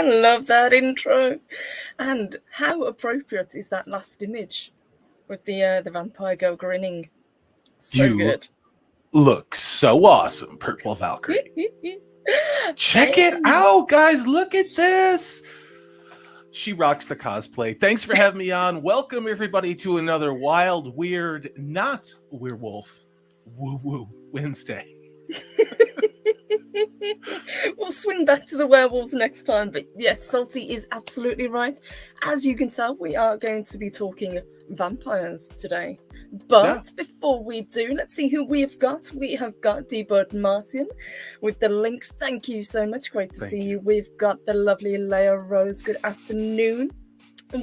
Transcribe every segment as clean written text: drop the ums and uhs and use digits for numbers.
Love that intro. And how appropriate is that last image with the vampire girl grinning? So You good. Look so awesome, Purple Valkyrie. Check it out, guys. Look at this. She rocks the cosplay. Thanks for having me on. Welcome, everybody, to another wild, weird, not werewolf, woo-woo Wednesday. We'll swing back to the werewolves next time, but yes, Salty is absolutely right. As you can tell, we are going to be talking vampires today. But before we do, let's see who we have got. We have got D-Bird Martin with the links. Thank you so much. Great to see you. We've got the lovely Leia Rose. Good afternoon.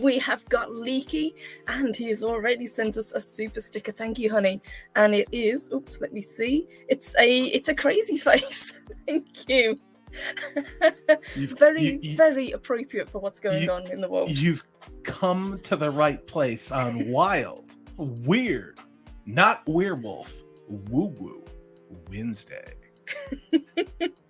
We have got Leaky, and he has already sent us a super sticker. Thank you, honey. And it is, oops, let me see. It's a crazy face. Thank you. Very appropriate for what's going on in the world. You've come to the right place on wild, weird, not werewolf, woo-woo Wednesday.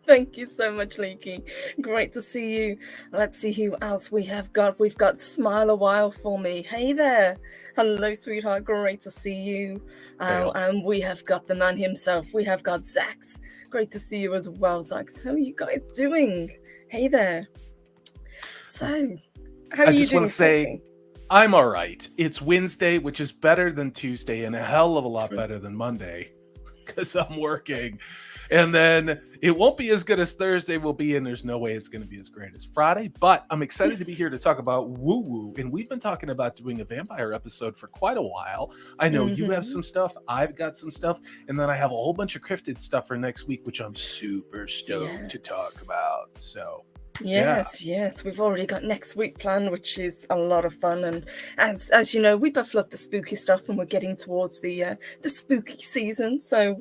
Thank you so much, Leaky. Great to see you. Let's see who else we have got. We've got Smile a While for me. Hey there. Hello, sweetheart. Great to see you. And we have got the man himself. We have got Zax. Great to see you as well, Zax. How are you guys doing? Hey there. So, how are you doing? I just want to say, I'm all right. It's Wednesday, which is better than Tuesday and a hell of a lot better than Monday because I'm working. And then it won't be as good as Thursday will be, and there's no way it's going to be as great as Friday. But I'm excited to be here to talk about woo-woo. And we've been talking about doing a vampire episode for quite a while. I know you have some stuff. I've got some stuff. And then I have a whole bunch of cryptid stuff for next week, which I'm super stoked to talk about. So... Yes. We've already got next week planned, which is a lot of fun. And as you know, we both love the spooky stuff, and we're getting towards the spooky season. So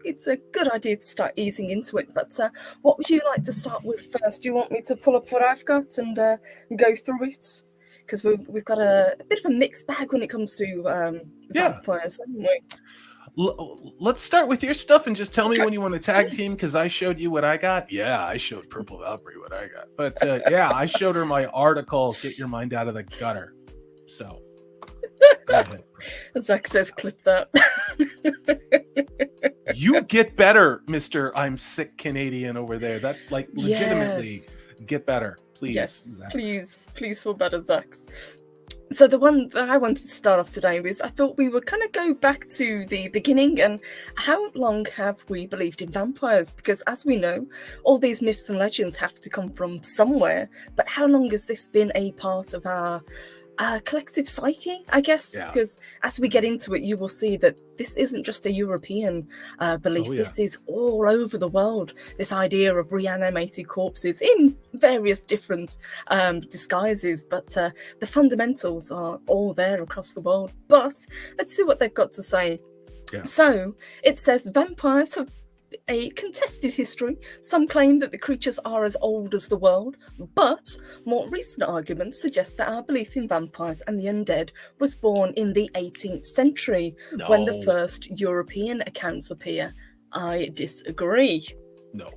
it's a good idea to start easing into it. But what would you like to start with first? Do you want me to pull up what I've got and go through it? Because we've got a bit of a mixed bag when it comes to vampires, haven't we? Let's start with your stuff and just tell me when you want to tag team, because I showed you what I got. Yeah, I showed Purple Valkyrie what I got. But I showed her my article, Get Your Mind Out of the Gutter. So, go ahead. Zach says, clip that. You get better, Mr. I'm Sick Canadian over there. That's like legitimately get better. Please. Yes, Zax. please feel better, Zax. So the one that I wanted to start off today was I thought we would kind of go back to the beginning and how long have we believed in vampires? Because as we know, all these myths and legends have to come from somewhere. But how long has this been a part of our collective psyche, I guess? Because as we get into it, you will see that this isn't just a European belief. This is all over the world. This idea of reanimated corpses in various different disguises, but the fundamentals are all there across the world. But let's see what they've got to say. So it says vampires have a contested history. Some claim that the creatures are as old as the world, but more recent arguments suggest that our belief in vampires and the undead was born in the 18th century when the No. first European accounts appear. I disagree. No.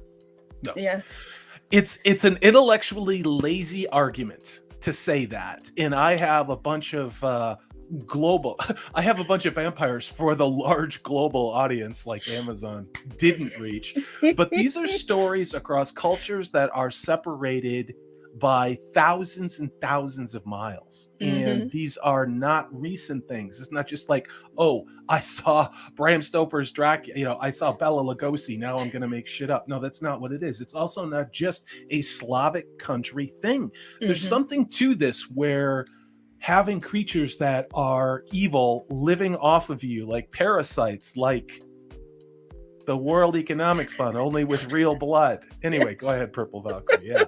Yes. It's an intellectually lazy argument to say that. And I have a bunch of I have a bunch of vampires for the large global audience like Amazon didn't reach. But these are stories across cultures that are separated by thousands and thousands of miles. And these are not recent things. It's not just like, oh, I saw Bram Stoker's Dracula, I saw Bela Lugosi, now I'm going to make shit up. No, that's not what it is. It's also not just a Slavic country thing. There's something to this where having creatures that are evil living off of you, like parasites, like the World Economic Fund, only with real blood. Anyway, Go ahead, Purple Valkyrie. Yeah.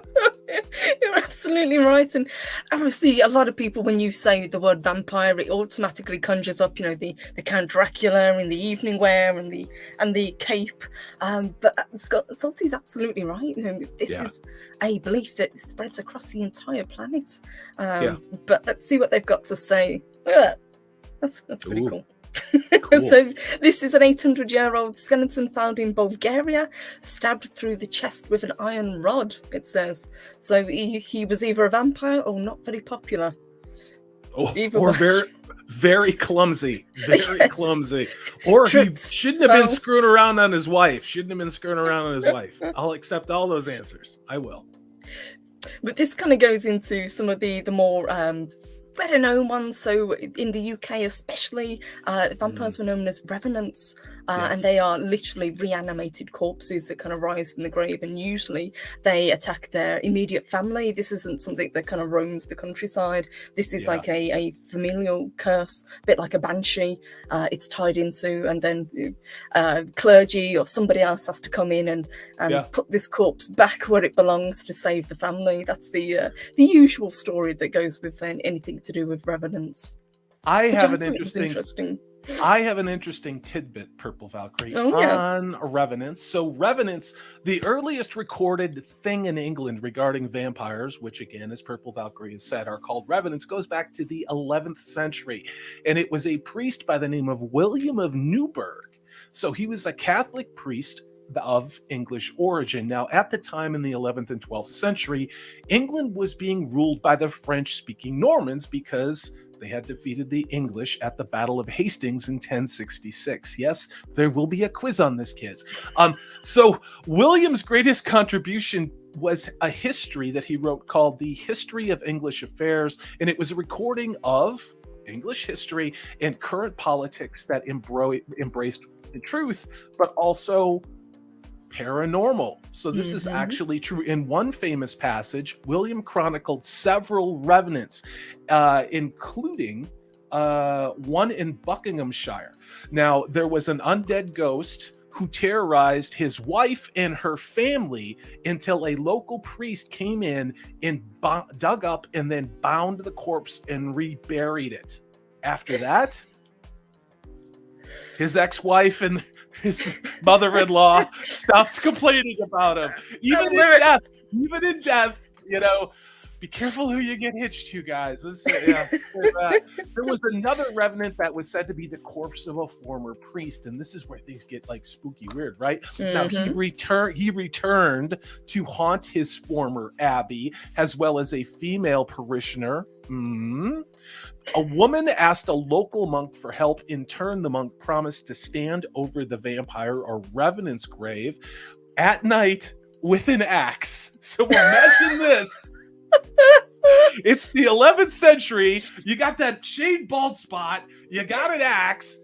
You're absolutely right. And obviously, a lot of people, when you say the word vampire, it automatically conjures up, the Count Dracula in the evening wear and the cape. But Salty's absolutely right. This is a belief that spreads across the entire planet. But let's see what they've got to say. Look at that. That's pretty cool. Cool. So this is an 800-year-old skeleton found in Bulgaria, stabbed through the chest with an iron rod, it says. So he was either a vampire or not very popular. Or very, very clumsy. Very clumsy. Or he shouldn't have been screwing around on his wife. I'll accept all those answers. I will. But this kind of goes into some of the more better known ones. So in the UK especially, vampires were known as revenants, and they are literally reanimated corpses that kind of rise from the grave, and usually they attack their immediate family. This isn't something that kind of roams the countryside. This is like a familial curse, a bit like a banshee. It's tied into, and then clergy or somebody else has to come in and put this corpse back where it belongs to save the family. That's the usual story that goes with anything to do with revenants. I have an interesting tidbit, Purple Valkyrie, on revenants. So revenants, the earliest recorded thing in England regarding vampires, which again, as Purple Valkyrie has said, are called revenants, goes back to the 11th century. And it was a priest by the name of William of Newburgh. So he was a Catholic priest of English origin. Now, at the time in the 11th and 12th century, England was being ruled by the French-speaking Normans because they had defeated the English at the Battle of Hastings in 1066. Yes, there will be a quiz on this, kids. So William's greatest contribution was a history that he wrote called The History of English Affairs, and it was a recording of English history and current politics that embraced the truth, but also paranormal. So this is actually true. In one famous passage, William chronicled several revenants, including one in Buckinghamshire. Now, there was an undead ghost who terrorized his wife and her family until a local priest came in and dug up and then bound the corpse and reburied it. After that, his ex-wife and his mother-in-law stopped complaining about him. Even in death, be careful who you get hitched to, guys. There was another revenant that was said to be the corpse of a former priest, and this is where things get like spooky weird, right? Now he returned to haunt his former abbey, as well as a female parishioner. A woman asked a local monk for help. In turn, the monk promised to stand over the vampire or revenant's grave at night with an axe. So imagine this. It's the 11th century. You got that shaved bald spot. You got an axe.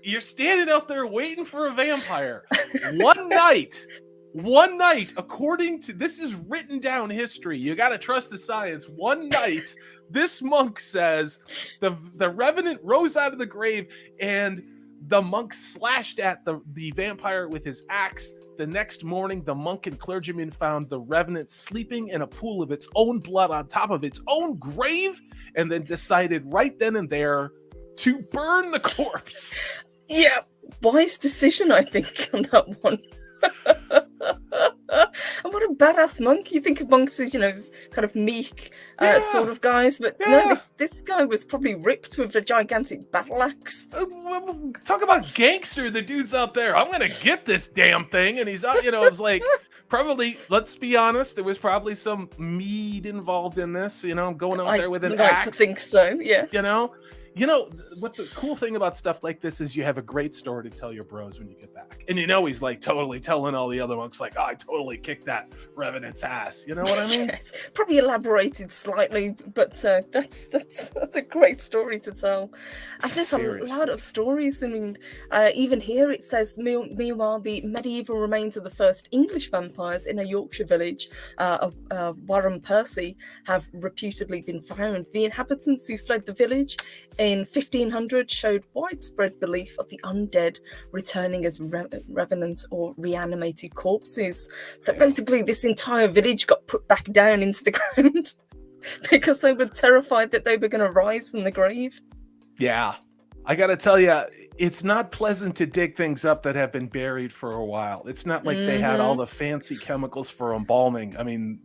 You're standing out there waiting for a vampire. One night, according to this is written down history. You got to trust the science. One night, this monk says the revenant rose out of the grave and the monk slashed at the vampire with his axe. The next morning, the monk and clergyman found the revenant sleeping in a pool of its own blood on top of its own grave, and then decided right then and there to burn the corpse. Yeah, wise decision, I think, on that one. And what a badass monk. You think of monks as, kind of meek sort of guys, but no, this guy was probably ripped with a gigantic battle axe. Talk about gangster, the dude's out there. I'm gonna get this damn thing, and he's out. It's like probably. Let's be honest. There was probably some mead involved in this. Going out there with an axe. I think so. Yes. What the cool thing about stuff like this is you have a great story to tell your bros when you get back. And he's like totally telling all the other monks, like, I totally kicked that revenant's ass. You know what I mean? Yes, probably elaborated slightly, but that's a great story to tell. And there's a lot of stories. I mean, even here it says, meanwhile, the medieval remains of the first English vampires in a Yorkshire village of Warren Percy have reputedly been found. The inhabitants who fled the village in 1500 showed widespread belief of the undead returning as revenant or reanimated corpses. So basically this entire village got put back down into the ground because they were terrified that they were going to rise from the grave. Yeah. I got to tell you, it's not pleasant to dig things up that have been buried for a while. It's not like they had all the fancy chemicals for embalming. I mean,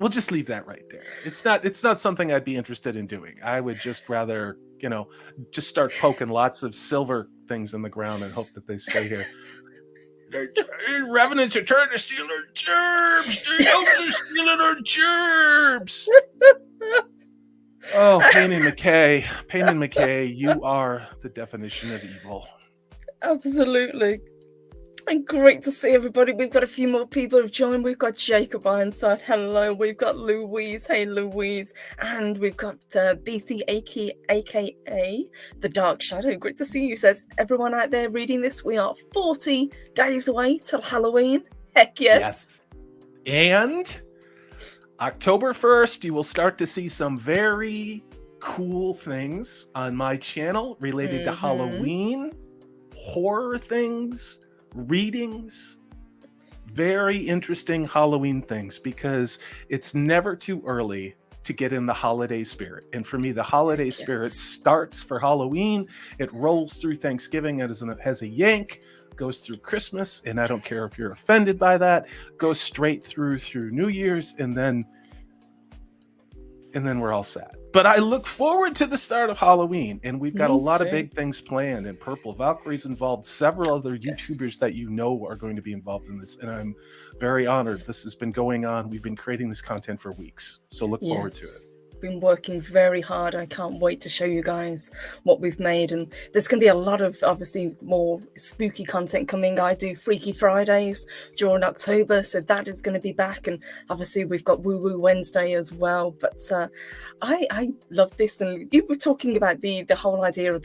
we'll just leave that right there. It's not something I'd be interested in doing. I would just rather, just start poking lots of silver things in the ground and hope that they stay here. Revenants are trying to steal our gerbs. The elves are stealing our gerbs. Oh, Payne and McKay, you are the definition of evil. Absolutely. And great to see everybody. We've got a few more people who've joined. We've got Jacob Ironside. Hello. We've got Louise. Hey, Louise. And we've got BC, aka The Dark Shadow. Great to see you. Says, everyone out there reading this, we are 40 days away till Halloween. Heck yes. And October 1st, you will start to see some very cool things on my channel related to Halloween, horror things, readings, very interesting Halloween things, because it's never too early to get in the holiday spirit. And for me, the holiday spirit starts for Halloween. It rolls through Thanksgiving as a yank, goes through Christmas, and I don't care if you're offended by that, goes straight through New Year's, and then we're all sad. But I look forward to the start of Halloween, and we've got a lot of big things planned, and Purple Valkyrie's involved. Several other YouTubers that are going to be involved in this, and I'm very honored. This has been going on. We've been creating this content for weeks, so look forward to it. Been working very hard. I can't wait to show you guys what we've made, and there's going to be a lot of obviously more spooky content coming. I do Freaky Fridays during October, so that is going to be back, and obviously we've got Woo Woo Wednesday as well. But I love this, and you were talking about the whole idea of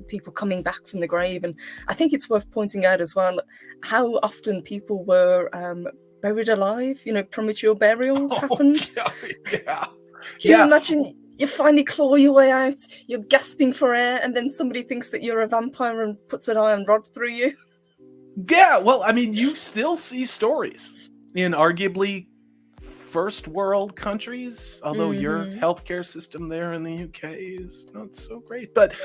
people coming back from the grave, and I think it's worth pointing out as well how often people were buried alive. Premature burials happened. Yeah. Can you imagine you finally claw your way out, you're gasping for air, and then somebody thinks that you're a vampire and puts an iron rod through you? Yeah, well, I mean, you still see stories in arguably first world countries, although your healthcare system there in the UK is not so great. But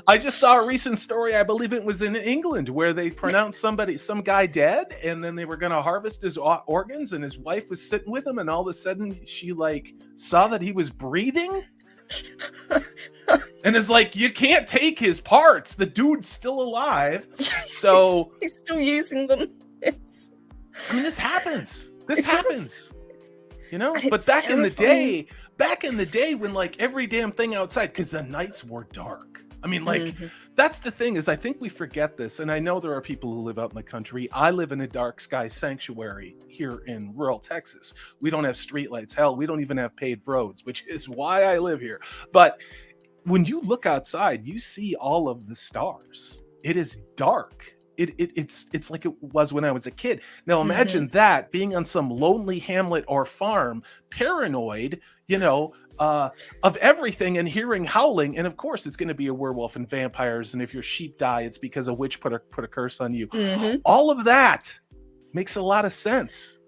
I just saw a recent story, I believe it was in England, where they pronounced some guy dead, and then they were going to harvest his organs, and his wife was sitting with him, and all of a sudden she saw that he was breathing. And it's like, you can't take his parts. The dude's still alive. So he's still using them. I mean, this happens. This happens. But back in the day when every damn thing outside, because the nights were dark. I mean, that's the thing, is I think we forget this. And I know there are people who live out in the country. I live in a dark sky sanctuary here in rural Texas. We don't have streetlights. Hell, we don't even have paved roads, which is why I live here. But when you look outside, you see all of the stars. It is dark. It's like it was when I was a kid. Now imagine that, being on some lonely hamlet or farm, paranoid, of everything, and hearing howling, and of course it's going to be a werewolf and vampires, and if your sheep die, it's because a witch put a curse on you. All of that makes a lot of sense,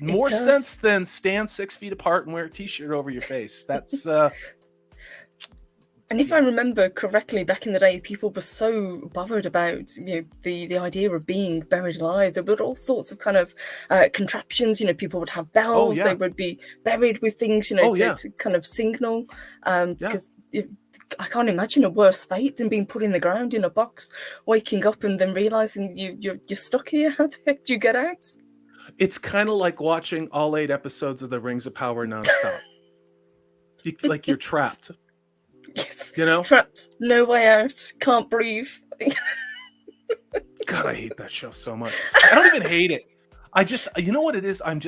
more sense than stand 6 feet apart and wear a t-shirt over your face. That's And if I Yeah. remember correctly, back in the day, people were so bothered about the idea of being buried alive. There were all sorts of kind of contraptions. People would have Oh bells. They yeah. would be buried with things, Oh to, yeah. to kind of signal. Yeah. Because I can't imagine a worse fate than being put in the ground in a box, waking up and then realizing you're stuck here. How the heck do you get out? It's kind of like watching all 8 episodes of The Rings of Power nonstop. Like you're trapped. Yes, You know. trapped, no way out, can't breathe. God, I hate that show so much. I don't even hate it. I just, you know what it is? I'm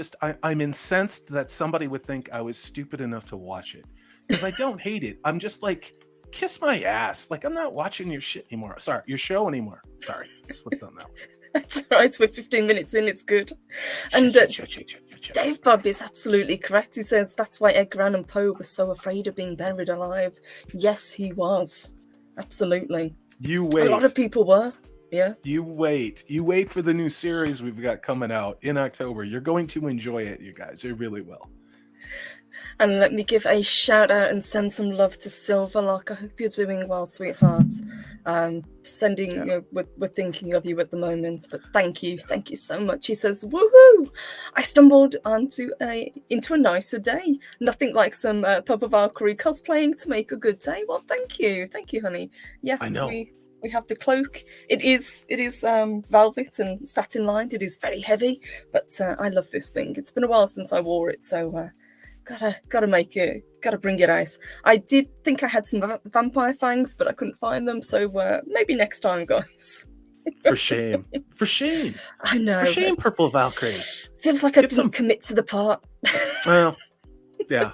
incensed that somebody would think I was stupid enough to watch it, because I don't hate it. I'm just like, kiss my ass. Like, I'm not watching your shit anymore. Sorry, your show anymore. Sorry, I slipped on that one. That's right. We're 15 minutes in. It's good. And Dave Bob is absolutely correct. He says that's why Edgar Allan Poe was so afraid of being buried alive. Yes, he was. Absolutely. You wait. A lot of people were. Yeah. You wait. You wait for the new series we've got coming out in October. You're going to enjoy it, you guys. You really will. And let me give a shout out and send some love to Silverlock. I hope you're doing well, sweetheart. We're thinking of you at the moment, but thank you so much. He says, "Woohoo! I stumbled into a nicer day. Nothing like some Purple Valkyrie cosplaying to make a good day." Well, thank you, honey. Yes, I know. We have the cloak. It is velvet and satin lined. It is very heavy, but I love this thing. It's been a while since I wore it, so. Gotta make it. Gotta bring it out. I did think I had some vampire fangs, but I couldn't find them. So maybe next time, guys. For shame. For shame. I know. For shame, Purple Valkyrie. Feels like I didn't commit to the part. Well, yeah.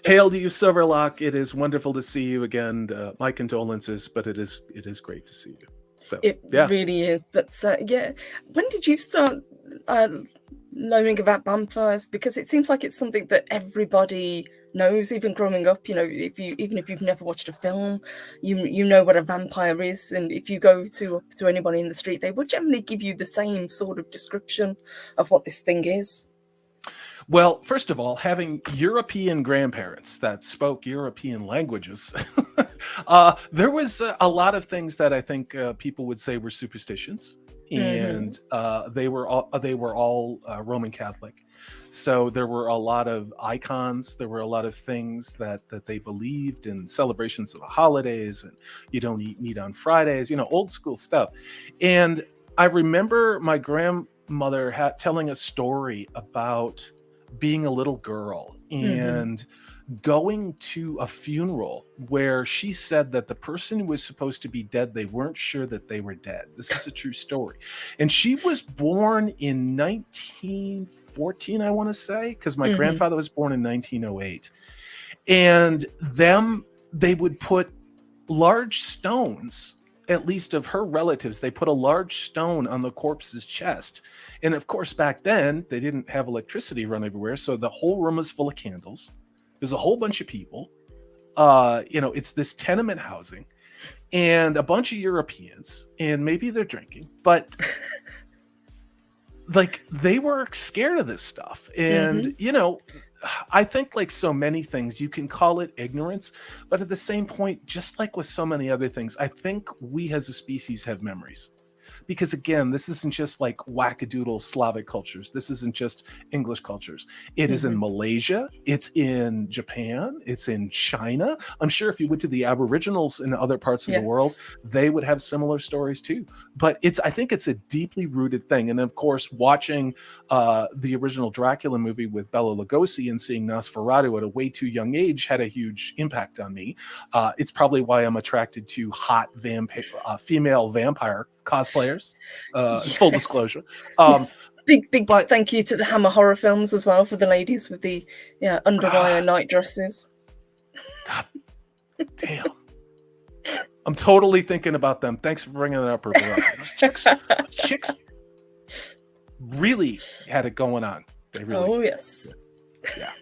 Hail to you, Silverlock. It is wonderful to see you again. My condolences, but it is great to see you. So it really is. But when did you start knowing about vampires? Because it seems like it's something that everybody knows, even growing up. Even if you've never watched a film, you know what a vampire is, and if you go to anybody in the street, they will generally give you the same sort of description of what this thing is. Well, first of all, having European grandparents that spoke European languages, there was a lot of things that I think people would say were superstitions, and they were all Roman Catholic. So there were a lot of icons. There were a lot of things that they believed in, celebrations of the holidays, and you don't eat meat on Fridays. Old school stuff. And I remember my grandmother telling a story about being a little girl and going to a funeral where she said that the person who was supposed to be dead, they weren't sure that they were dead. This is a true story. And she was born in 1914, I want to say, because my grandfather was born in 1908. And they would put large stones, at least of her relatives, they put a large stone on the corpse's chest. And of course, back then, they didn't have electricity run everywhere. So the whole room was full of candles. There's a whole bunch of people. It's this tenement housing and a bunch of Europeans, and maybe they're drinking, but like they were scared of this stuff. And, I think like so many things, you can call it ignorance, but at the same point, just like with so many other things, I think we as a species have memories. Because again, this isn't just like wackadoodle Slavic cultures. This isn't just English cultures. It is in Malaysia. It's in Japan. It's in China. I'm sure if you went to the Aboriginals in other parts of the world, they would have similar stories too. But I think it's a deeply rooted thing. And of course, watching the original Dracula movie with Bela Lugosi and seeing Nosferatu at a way too young age had a huge impact on me. It's probably why I'm attracted to hot female vampire cosplayers. Full disclosure. Big thank you to the Hammer horror films as well for the ladies with the underwire night dresses. God damn. I'm totally thinking about them. Thanks for bringing that up, Purple. Those chicks really had it going on. They really. Yes. Yeah.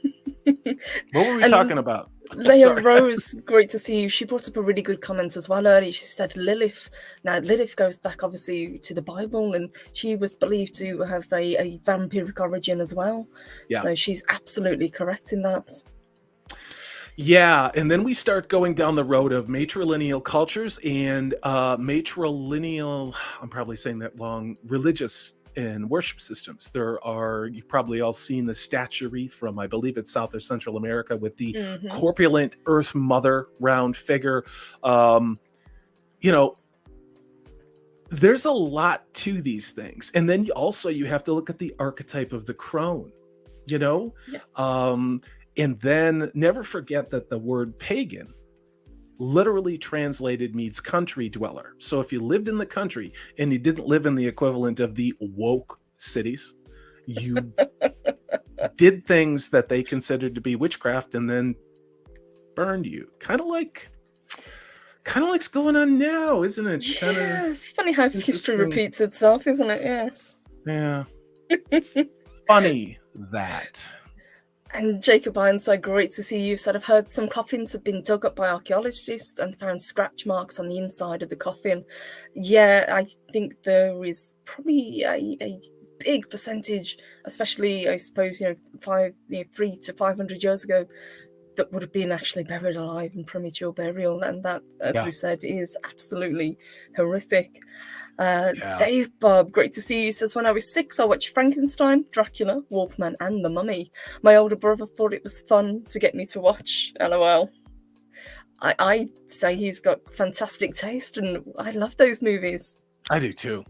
What were we talking about? Leah Rose, great to see you. She brought up a really good comment as well earlier. She said Lilith. Now, Lilith goes back obviously to the Bible, and she was believed to have a vampiric origin as well. Yeah. So she's absolutely correct in that. Yeah, and then we start going down the road of matrilineal cultures and matrilineal, I'm probably saying that wrong, religious and worship systems. You've probably all seen the statuary from, I believe it's South or Central America, with the Hmm. corpulent Earth Mother round figure. Um, you know, there's a lot to these things. And then you have to look at the archetype of the crone, you know? Yes. Um, and then never forget that the word pagan literally translated means country dweller. So if you lived in the country and you didn't live in the equivalent of the woke cities, you did things that they considered to be witchcraft and then burned you. Kind of like's going on now, isn't it? Kind of Yeah, it's funny how history interesting. repeats itself, isn't it? Yes. Yeah. Funny that. And Jacob Ironside, great to see you. Said, I've heard some coffins have been dug up by archaeologists and found scratch marks on the inside of the coffin. Yeah, I think there is probably a big percentage, especially I suppose 3 to 500 years ago, that would have been actually buried alive in premature burial, and that, as Yeah. we said, is absolutely horrific. Yeah. Dave Bob, great to see you. Says, when I was 6, I watched Frankenstein, Dracula, Wolfman, and The Mummy. My older brother thought it was fun to get me to watch. LOL. I say he's got fantastic taste, and I love those movies. I do too.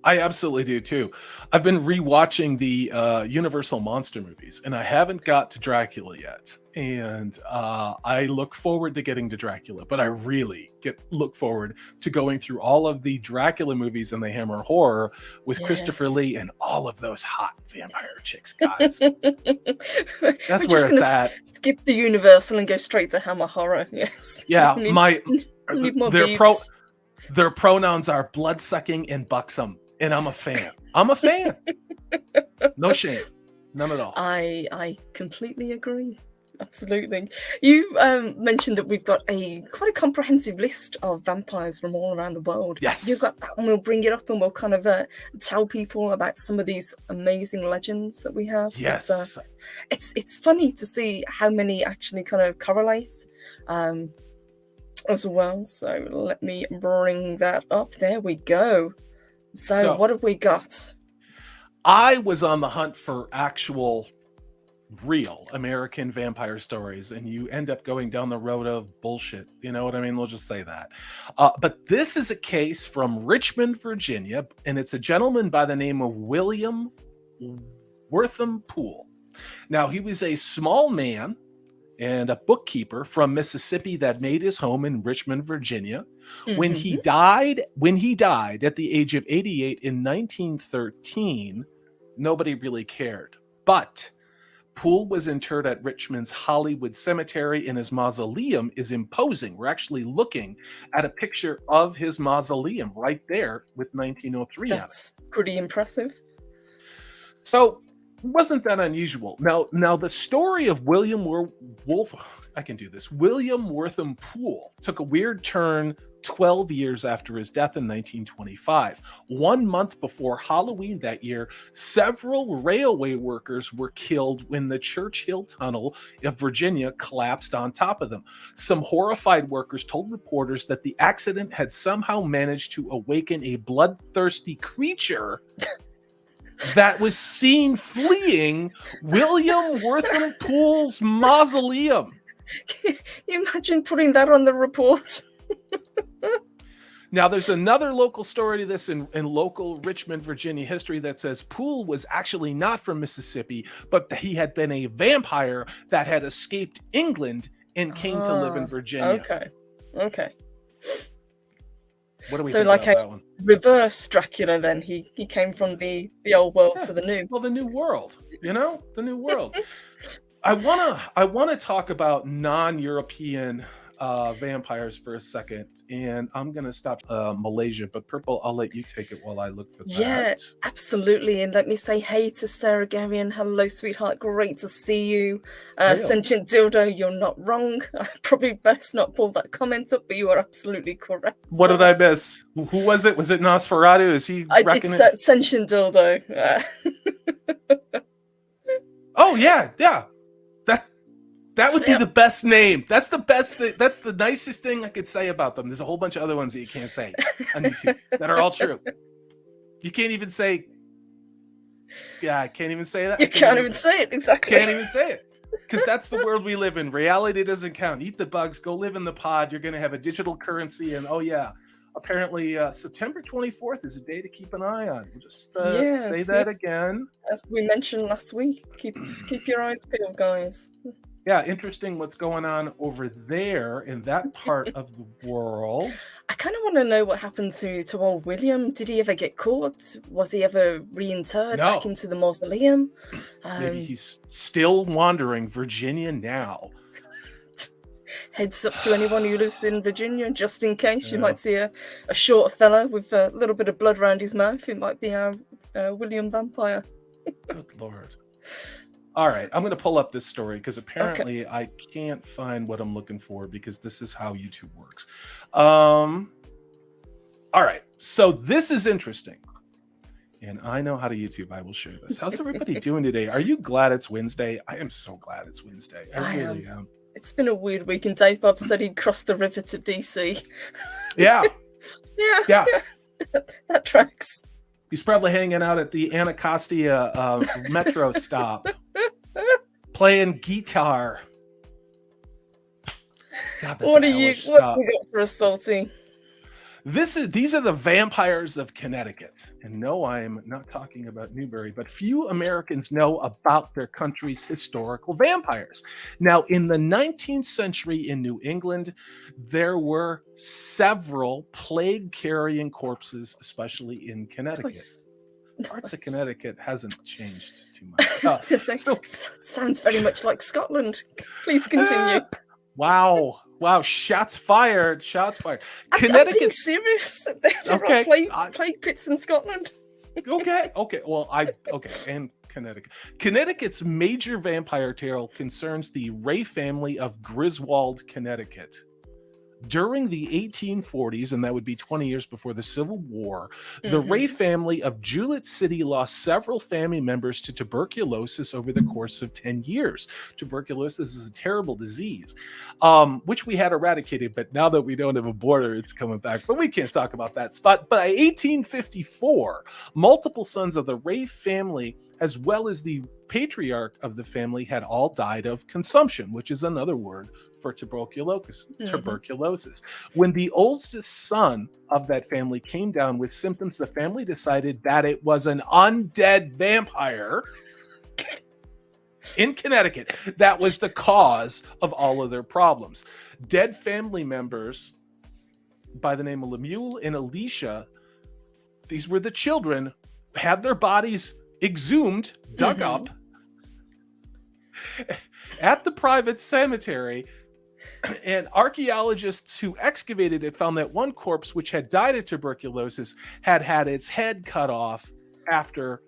I absolutely do too. I've been rewatching the Universal monster movies, and I haven't got to Dracula yet. And I look forward to getting to Dracula, but I really look forward to going through all of the Dracula movies and the Hammer horror with Christopher Yes. Lee and all of those hot vampire chicks, guys. We're That's just where it's gonna at. skip the Universal and go straight to Hammer horror. Yes. Yeah, Need more their boobs. their pronouns are bloodsucking and buxom, and I'm a fan. I'm a fan. No shame, none at all. I completely agree. Absolutely. You mentioned that we've got quite a comprehensive list of vampires from all around the world. Yes. You've got that, and we'll bring it up and we'll kind of tell people about some of these amazing legends that we have. Yes. It's funny to see how many actually kind of correlate as well. So let me bring that up. There we go. So what have we got? I was on the hunt for actual real American vampire stories, and you end up going down the road of bullshit. You know what I mean? We'll just say that. But this is a case from Richmond, Virginia, and it's a gentleman by the name of William Wortham Poole. Now, he was a small man and a bookkeeper from Mississippi that made his home in Richmond, Virginia. Mm-hmm. When he died at the age of 88 in 1913, nobody really cared. But Poole was interred at Richmond's Hollywood Cemetery, and his mausoleum is imposing. We're actually looking at a picture of his mausoleum right there with 1903 on it. That's pretty impressive. So it wasn't that unusual. Now the story of William Wortham Poole took a weird turn 12 years after his death in 1925. 1 month before Halloween that year, several railway workers were killed when the Churchill Tunnel of Virginia collapsed on top of them. Some horrified workers told reporters that the accident had somehow managed to awaken a bloodthirsty creature that was seen fleeing William Wortham Poole's mausoleum. Can you imagine putting that on the report? Now, there's another local story to this in local Richmond, Virginia history that says Poole was actually not from Mississippi, but he had been a vampire that had escaped England and came to live in Virginia. Okay. What do we think about that one? Reverse Dracula then. He came from the old world to the new. Well, the new world, the new world. I wanna talk about non-European vampires for a second, and I'm gonna stop Malaysia, but Purple, I'll let you take it while I look for that. Yeah, absolutely. And let me say hey to Sarah Garian. Hello, sweetheart. Great to see you. Sentient Dildo, you're not wrong. I probably best not pull that comment up, but you are absolutely correct. What did I miss? Who was it? Was it Nosferatu? Is he reckoning? It's Sentient Dildo. Oh yeah. That would be the best name. That's the best. That's the nicest thing I could say about them. There's a whole bunch of other ones that you can't say on YouTube that are all true. You can't even say. Yeah, I can't even say that. You can't even say it, exactly. Can't even say it. Because that's the world we live in. Reality doesn't count. Eat the bugs. Go live in the pod. You're going to have a digital currency. And oh, yeah. Apparently, September 24th is a day to keep an eye on. We'll just say that again. As we mentioned last week, keep your eyes peeled, guys. Yeah, interesting what's going on over there in that part of the world. I kind of want to know what happened to old William. Did he ever get caught? Was he ever reinterred back into the mausoleum? Maybe he's still wandering Virginia now. Heads up to anyone who lives in Virginia, just in case. You might see a short fella with a little bit of blood around his mouth. It might be our William vampire. Good Lord. All right, I'm going to pull up this story because apparently I can't find what I'm looking for because this is how YouTube works. All right, so this is interesting. And I know how to YouTube. I will share this. How's everybody doing today? Are you glad it's Wednesday? I am so glad it's Wednesday. I really am. It's been a weird week, and Dave Bob said he'd crossed the river to DC. Yeah. Yeah. That tracks. He's probably hanging out at the Anacostia metro stop, playing guitar. God, that's what do you got for us, Salty? These are the vampires of Connecticut. And no, I am not talking about Newbury, but few Americans know about their country's historical vampires. Now, in the 19th century in New England, there were several plague-carrying corpses, especially in Connecticut. Parts of Connecticut hasn't changed too much. I was going to say, sounds very much like Scotland. Please continue. Wow. Shots fired. Connecticut. I'm being serious. There are plague pits in Scotland. Okay. Well, and Connecticut. Connecticut's major vampire tale concerns the Ray family of Griswold, Connecticut. During the 1840s, and that would be 20 years before the Civil War, the Ray family of Jewett City lost several family members to tuberculosis over the course of 10 years. Tuberculosis is a terrible disease, which we had eradicated, but now that we don't have a border, it's coming back. But we can't talk about that spot. But by 1854, multiple sons of the Ray family, as well as the patriarch of the family, had all died of consumption, which is another word for tuberculosis. When the oldest son of that family came down with symptoms, the family decided that it was an undead vampire in Connecticut that was the cause of all of their problems. Dead family members by the name of Lemuel and Alicia, these were the children, had their bodies exhumed, dug up at the private cemetery, and archaeologists who excavated it found that one corpse, which had died of tuberculosis, had its head cut off after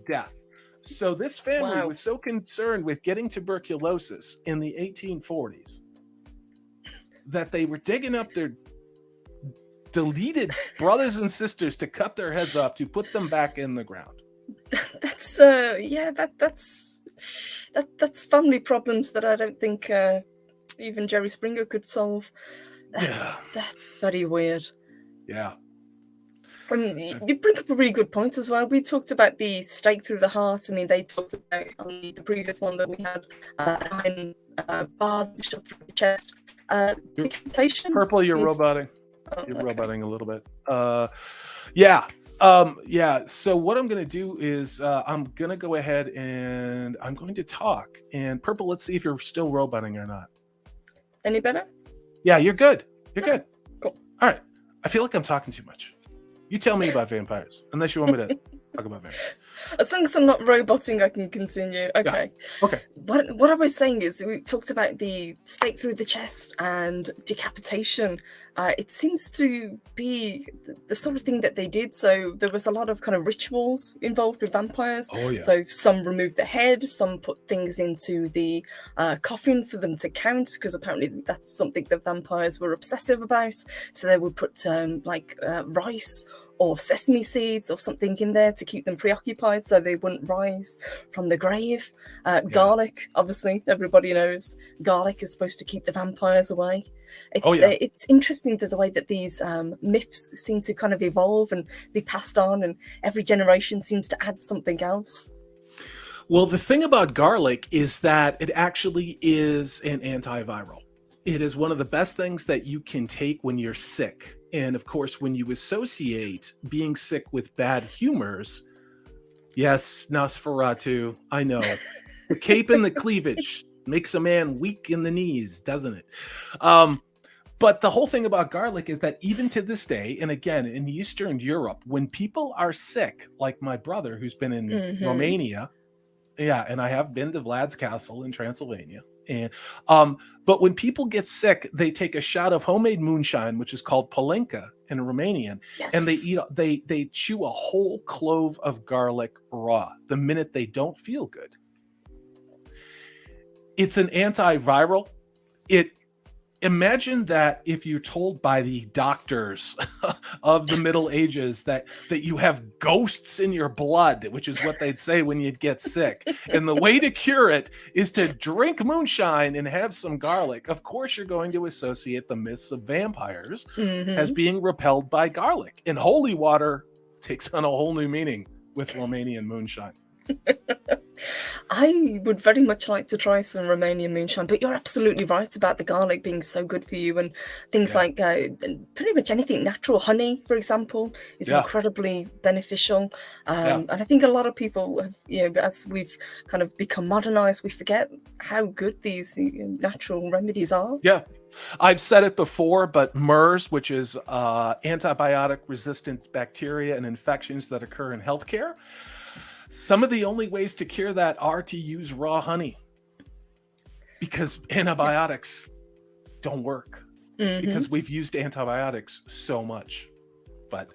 death. So this family was so concerned with getting tuberculosis in the 1840s that they were digging up their deleted brothers and sisters to cut their heads off to put them back in the ground. That's that's family problems that I don't think even Jerry Springer could solve. That's very weird. Yeah. And you bring up a really good point as well. We talked about the stake through the heart. I mean, they talked about on the previous one that we had an iron bar shoved through the chest. Decapitation. Purple, you're roboting. You're roboting a little bit. So what I'm going to do is I'm going to go ahead and I'm going to talk. And Purple, let's see if you're still roboting or not. Any better? Yeah, you're good. You're good. Cool. All right. I feel like I'm talking too much. You tell me about vampires, unless you want me to talk about vampires. As long as I'm not roboting, I can continue. Okay. Yeah. Okay. What I was saying is we talked about the stake through the chest and decapitation. It seems to be the sort of thing that they did. So there was a lot of kind of rituals involved with vampires. Oh, yeah. So some removed the head, some put things into the coffin for them to count, because apparently that's something that vampires were obsessive about. So they would put rice or sesame seeds or something in there to keep them preoccupied so they wouldn't rise from the grave. Garlic, obviously, everybody knows garlic is supposed to keep the vampires away. It's interesting the way that these myths seem to kind of evolve and be passed on, and every generation seems to add something else. Well, the thing about garlic is that it actually is an antiviral. It is one of the best things that you can take when you're sick. And of course, when you associate being sick with bad humors, yes, Nosferatu, I know. The cape and the cleavage makes a man weak in the knees, doesn't it? But the whole thing about garlic is that even to this day, and again, in Eastern Europe, when people are sick, like my brother who's been in Romania, and I have been to Vlad's Castle in Transylvania. And but when people get sick, they take a shot of homemade moonshine, which is called Palenka in Romanian, and they chew a whole clove of garlic raw the minute they don't feel good. It's an antiviral. Imagine that if you're told by the doctors of the Middle Ages that you have ghosts in your blood, which is what they'd say when you'd get sick. And the way to cure it is to drink moonshine and have some garlic. Of course, you're going to associate the myths of vampires as being repelled by garlic. And holy water takes on a whole new meaning with Romanian moonshine. I would very much like to try some Romanian moonshine, but you're absolutely right about the garlic being so good for you, and things like pretty much anything natural. Honey, for example, is incredibly beneficial. And I think a lot of people have, as we've kind of become modernized, we forget how good these natural remedies are. Yeah. I've said it before, but MERS, which is antibiotic-resistant bacteria and infections that occur in healthcare, some of the only ways to cure that are to use raw honey, because antibiotics don't work because we've used antibiotics so much. But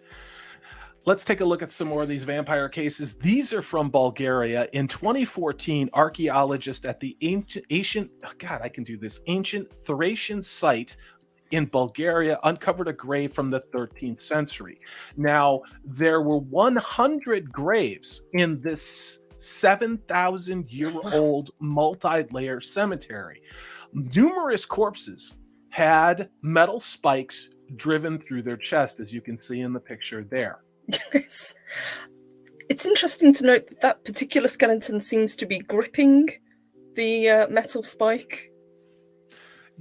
let's take a look at some more of these vampire cases. These are from Bulgaria. In 2014, archaeologists at the ancient Thracian site in Bulgaria uncovered a grave from the 13th century. Now, there were 100 graves in this 7,000-year-old multi-layer cemetery. Numerous corpses had metal spikes driven through their chest, as you can see in the picture there. It's interesting to note that particular skeleton seems to be gripping the metal spike.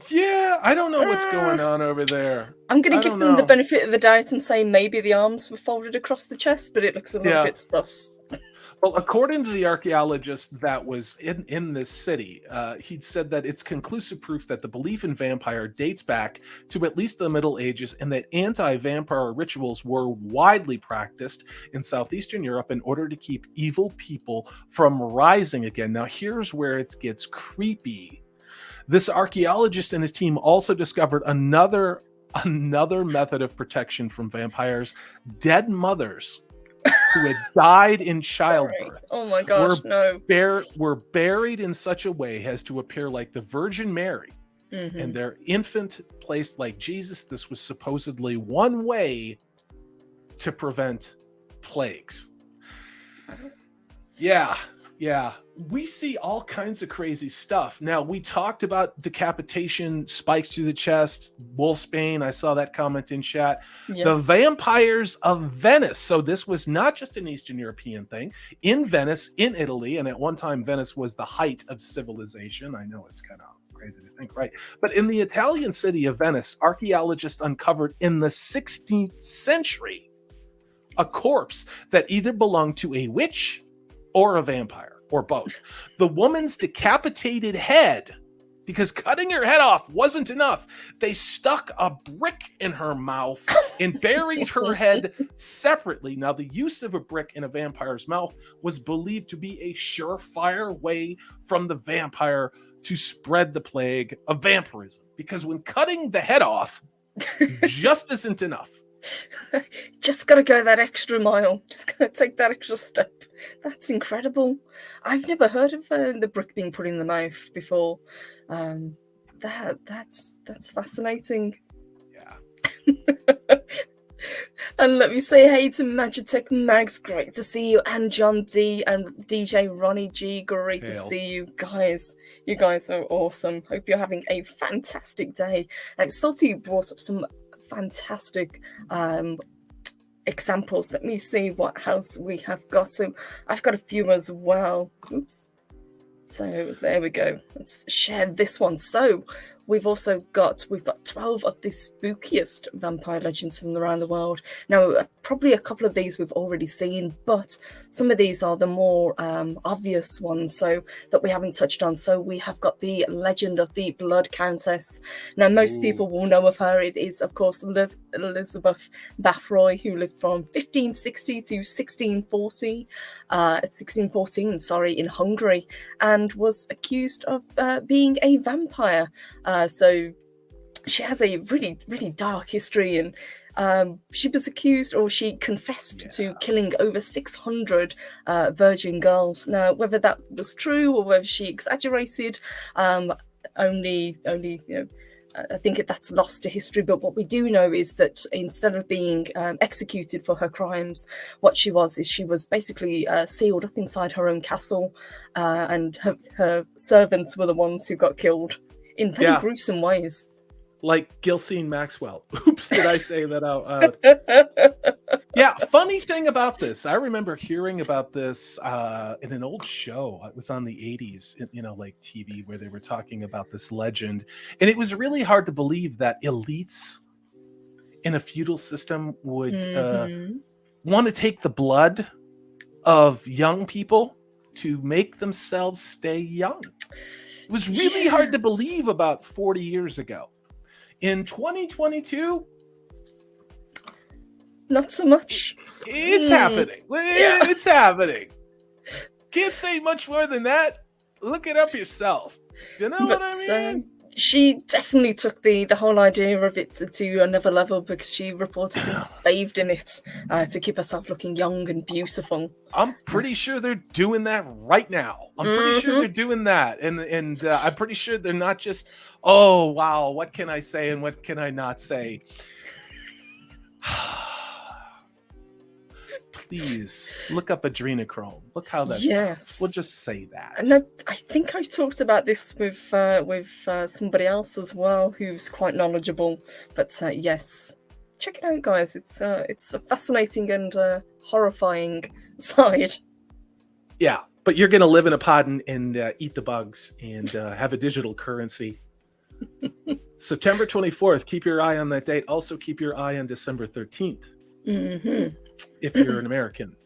Yeah, I don't know what's going on over there. I'm going to give them the benefit of the doubt and say maybe the arms were folded across the chest, but it looks a little bit sus. Well, according to the archaeologist that was in this city, he'd said that it's conclusive proof that the belief in vampire dates back to at least the Middle Ages, and that anti-vampire rituals were widely practiced in Southeastern Europe in order to keep evil people from rising again. Now, here's where it gets creepy. This archaeologist and his team also discovered another method of protection from vampires. Dead mothers who had died in childbirth were buried in such a way as to appear like the Virgin Mary, and their infant placed like Jesus. This was supposedly one way to prevent plagues. Yeah. We see all kinds of crazy stuff. Now, we talked about decapitation, spikes through the chest, wolfsbane. I saw that comment in chat. Yes. The vampires of Venice. So this was not just an Eastern European thing. In Venice, in Italy, and at one time, Venice was the height of civilization. I know it's kind of crazy to think, right? But in the Italian city of Venice, archaeologists uncovered in the 16th century a corpse that either belonged to a witch or a vampire, or both. The woman's decapitated head, because cutting her head off wasn't enough, they stuck a brick in her mouth and buried her head separately. Now, the use of a brick in a vampire's mouth was believed to be a surefire way from the vampire to spread the plague of vampirism, because when cutting the head off just isn't enough. Just gotta go that extra mile. Just gotta take that extra step. That's incredible. I've never heard of the brick being put in the mouth before. That's fascinating. Yeah. And let me say hey to Magitech Mags, great to see you, and John D and DJ Ronnie G, great to see you guys. You guys are awesome. Hope you're having a fantastic day. And Salty brought up some fantastic examples. Let me see what house we have got. So I've got a few as well. Oops. So there we go. Let's share this one. So we've got 12 of the spookiest vampire legends from around the world. Now, probably a couple of these we've already seen, but some of these are the more obvious ones, so that we haven't touched on. So we have got the legend of the Blood Countess. Now, most people will know of her. It is, of course, Elizabeth Bathory, who lived from 1560 to 1614, in Hungary, and was accused of being a vampire. So she has a really, really dark history, and she was accused, or she confessed to killing over 600 virgin girls. Now, whether that was true or whether she exaggerated, only I think that's lost to history. But what we do know is that instead of being executed for her crimes, what she was basically sealed up inside her own castle, and her servants were the ones who got killed in very gruesome ways. Like Gilsine Maxwell. Oops, did I say that out? Yeah, funny thing about this, I remember hearing about this in an old show. It was on the 80s, like TV, where they were talking about this legend. And it was really hard to believe that elites in a feudal system would want to take the blood of young people to make themselves stay young. It was really hard to believe about 40 years ago. In 2022, not so much. It's happening. It's happening. Can't say much more than that. Look it up yourself. You know what I mean? She definitely took the whole idea of it to another level, because she reportedly bathed in it to keep herself looking young and beautiful. I'm pretty sure they're doing that right now. I'm pretty sure they're doing that. And I'm pretty sure they're not just, oh, wow, what can I say and what can I not say? Please look up adrenochrome. Look how that's done. We'll just say that. And I think I talked about this with somebody else as well, who's quite knowledgeable. But yes, check it out, guys. It's a fascinating and horrifying side. Yeah, but you're gonna live in a pod and eat the bugs and have a digital currency. September 24th. Keep your eye on that date. Also, keep your eye on December 13th. If you're an American,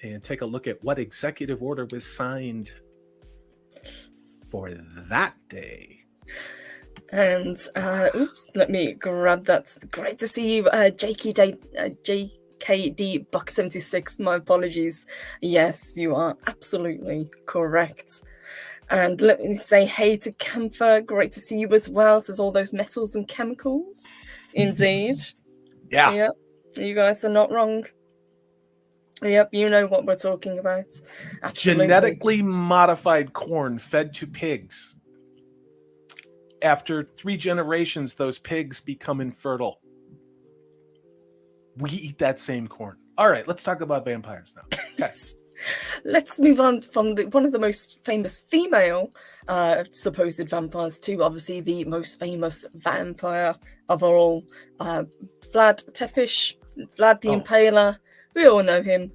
and take a look at what executive order was signed for that day. And let me grab that. Great to see you, JKD Buck 76. My apologies. Yes, you are absolutely correct. And let me say hey to Camphor. Great to see you as well. Says all those metals and chemicals. Indeed. Yeah. Yep. You guys are not wrong. Yep, you know what we're talking about. Absolutely. Genetically modified corn fed to pigs. After 3 generations, those pigs become infertile. We eat that same corn. All right, let's talk about vampires now. Okay. Let's move on from one of the most famous female supposed vampires to obviously the most famous vampire of all, Vlad Tepes, Vlad the Impaler. We all know him.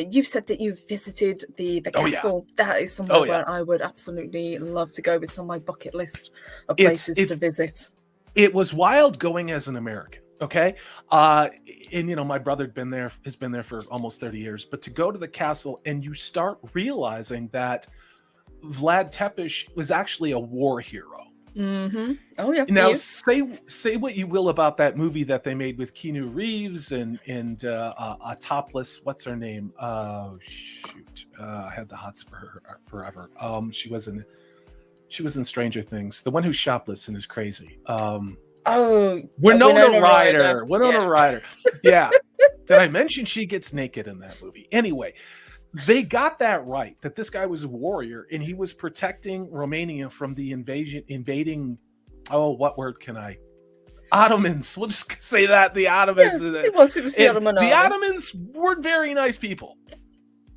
You've said that you've visited the castle. That is somewhere where I would absolutely love to go. It's on my bucket list of places to visit. It was wild going as an American. Okay. And my brother has been there for almost 30 years, but to go to the castle and you start realizing that Vlad Tepes was actually a war hero. Oh yeah. Now say what you will about that movie that they made with Keanu Reeves and a topless, what's her name? Oh shoot. I had the hots for her forever. She was in Stranger Things. The one who shoplifts and is crazy. Winona Ryder. Winona Ryder. Yeah. Did I mention she gets naked in that movie? Anyway, they got that right, that this guy was a warrior and he was protecting Romania from the invading. Oh, what word can I? Ottomans. We'll just say that the Ottomans. Yeah, it was the Ottoman the army. Ottomans weren't very nice people.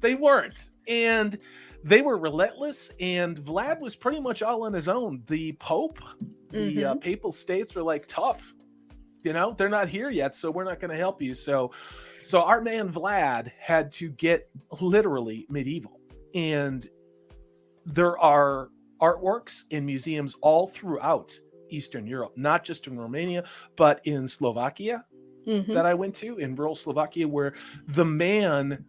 They weren't, and they were relentless. And Vlad was pretty much all on his own. The Pope, the Papal States were like, tough. You know, they're not here yet, so we're not going to help you. So our man Vlad had to get literally medieval, and there are artworks in museums all throughout Eastern Europe, not just in Romania, but in Slovakia that I went to, in rural Slovakia, where the man